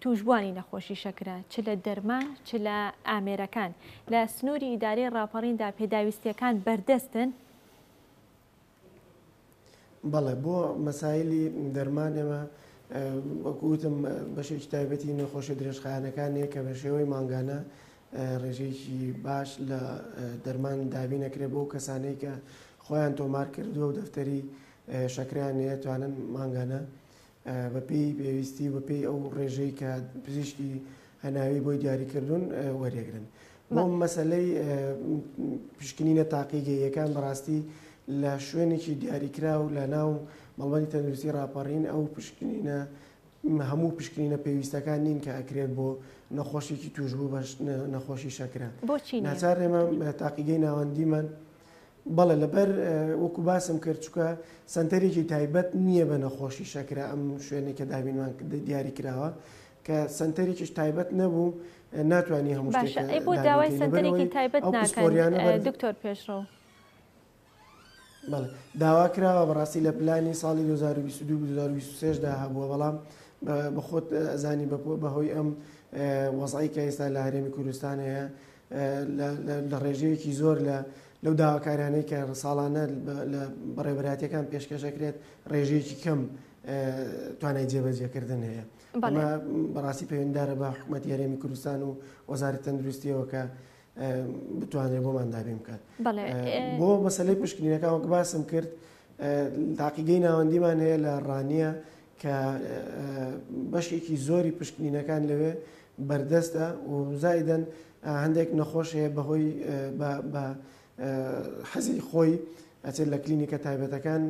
S1: توشبوانی نەخۆشی شەکرە چ لە دەرمان چ لە ئامێرەکان لە سنووری ئیدارەی ڕاپەڕیندا پێداویستیەکان بەردەستن؟
S3: بەڵێ بۆ مەسایلی دەرمان ئێمە وەکوتم بەشێکی تایبەتی نەخۆشی درێژخایەنەکانەیە کە بە شێوەی ماگانە ڕێژەیەکی باش لە دەرمان دابین نەکرێت بۆ کەسانەی کە خۆیان تۆمار کردووە و دەفتەری شەکریان توانن ماگانە بەپێی پێویستی بەپێی ئەو ڕێژەی کە پزیشکی هەناوی بۆی دیاریکردوون وەرێگرن. بۆ مەسلەی پشکنینە تاقیگەیەکان بەڕاستی لە شوێنێکی دیاریکرا و لە ناو مەڵبەری تەندروستی ڕاپەڕین ئەو پشکنینە هەموو پشکنینە پێویستەکان نین کە ئەکرێت بۆ نەخۆشیێکی توشبوو بە نەخۆشی شەکرە. ناچار ئێمە تاقیگەی ناوەندیمان بەڵێ لەبەر وەکو باسم کرد چووکە سنتەرێکی تایبەت نییە بە نەخۆشی شەکرە ئەم شوێنێکە دابینمان دیاری کراوە کە سنتەرێکیش تایبەت نەبوو ناتوانانی هەموو
S1: شتێک بۆ داوای سنتەرێکی تایبەت ناکەن دکتۆر پێشڕۆ.
S3: بەڵێ داوا کراوە بەڕاستی لە پلانی ساڵی 2022-2023دا هەبووە بەڵام بە خۆت ئەزانی بەهۆی ئەم وەزعی کە ئێستا لە هەرێمی کوردستان هەیە لە ڕێژەیەکی زۆر لەو داواکارانەی کە ساڵانە لە بەڕێبەراتیەکان پێشکەشەکرێت ڕێژەیەکی کەم توانای جێبەجێکردن هەیە. ئەمە بەڕاستی پەیوەنددارە بە حکوومەتی هەرێمی کوردستان و وەزارەتی تەندروستیەوە کە بتوانێت بۆمان دابین بکات. بۆ مەسەلەی پشکنینەکان وەک باسم کرد تاقیگەی ناوەندیمان هەیە لە ڕانیە کە بەشێکی زۆری پشکنینەکان لەوێ بەردەستە و زایدەن هەندێک نەخۆش هەیە بەهۆی بە حەزی خۆی ئەچێت لە کلینیکە تایبەتەکان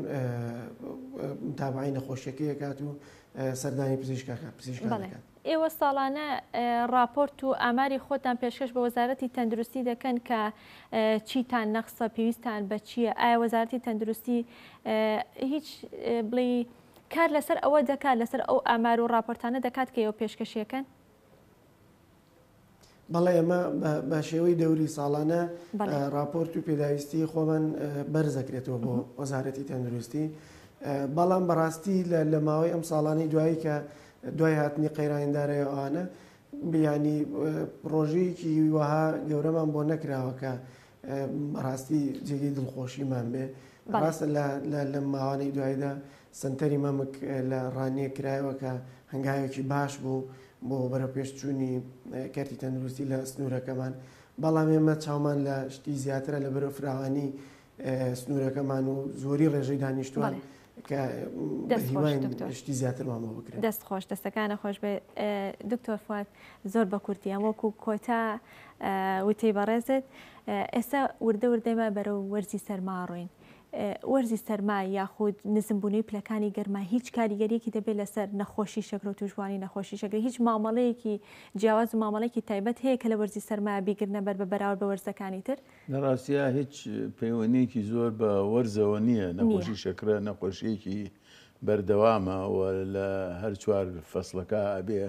S3: تابعی نەخۆشیەکەی کات و سەردانی پزیشکەکان.
S1: ئێوە ساڵانە راپۆرت و ئاماری خۆتان پێشکەش بە وەزارەتی تەندروستی دەکەن کە چیتان نەخسە پێویستان بە چییە؟ ئایا وەزارەتی تەندروستی هیچ بڵێ کار لەسەر ئەوە دەکات لەسەر ئەو ئامار و راپۆرتانە دەکات کە ئێوە پێشکەشیەکەن؟
S3: بەڵێ ئەمە بە شێوەی دەوری ساڵانە راپۆرت و پێداویستی خۆمان بەرزەکرێتەوە بۆ وەزارەتی تەندروستی بەڵام بەڕاستی لە ماوەی ئەم ساڵانەی دوایی کە دوای هاتنی قەیراندارەیە ئەوانە بیانی ڕۆژەیەکی وەها گەورەمان بۆ نەکراوە کە بەڕاستی جێگەی دڵخۆشیمان بێ ڕاستە لە ماوانەی دوایدا سنتەری مەمک لە ڕانیە کرایەوە کە هەنگاوێکی باش بوو بۆ بەرە پێشچوونی کەرتی تەندروستی لە سنوورەکەمان بەڵام ئێمە چاومان لە شتی زیاترە لە بەرە فراوانی سنوورەکەمان و زۆری ڕێژەی دانیشتوان کە هیوایشتی زیاتر مامەوە بکرێت.
S1: دەست خۆش دەستەکانە خۆش بێ دکتۆر فواد زۆر بە کورتی ئەم وەکو کۆتا وتەی بەڕێزت ئێستا وردە وردەمە بەرەو وەرزی سەرماڕۆین. وەرزی سەرما یاخود نزمبوونی پلەکانی گەرما هیچ کاریگەریەکی دەبێت لەسەر نەخۆشی شەکر و توشبوانی نەخۆشی شەکر هیچ مامەڵەیەکی جیاواز و مامەڵێکی تایبەت هەیە کە لە وەرزی سەرما بیگرنە بەر بە بەراورد بە وەرزەکانی تر
S2: لە ڕاستیە هیچ پەیوەندیەکی زۆر بە وەرزەوە نییە نەخۆشی شەکرە نەخۆشیەکی بەردەوامە و لە هەر چوار فەسڵەکە ئەبێ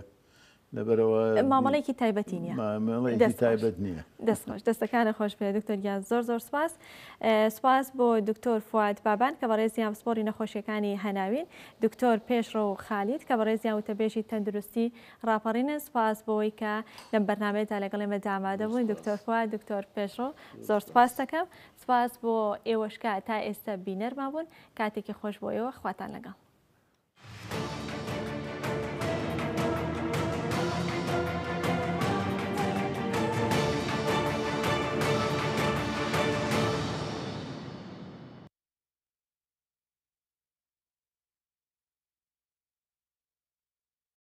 S2: لەبەرەوە
S1: مامەڵێکی تایبەتی نییە
S2: مامەڵێکی تایبەت نییە.
S1: دەستخۆش دەستەکانە خۆش بێ دکتۆریان زۆر زۆر سپاس. سپاس بۆ دکتۆر فواد بابان کە بەڕێزیان سپۆری نەخۆشیەکانی هەناوین، دکتۆر پێشڕۆ خالید کە بەڕێزیان وتەبێژی تەندروستی ڕاپەڕینن. سپاس بۆەوەی کە لەم بەرنامەیەدا لەگەڵ ئێمە دامادە بووین. دکتۆر فواد دکتۆر پێشڕۆ زۆر سپاس دەکەم. سپاس بۆ ئێوەشکە تا ئێستا بینەرما بوون. کاتێکی خۆش بۆ ئێوە خواتان لەگەڵ.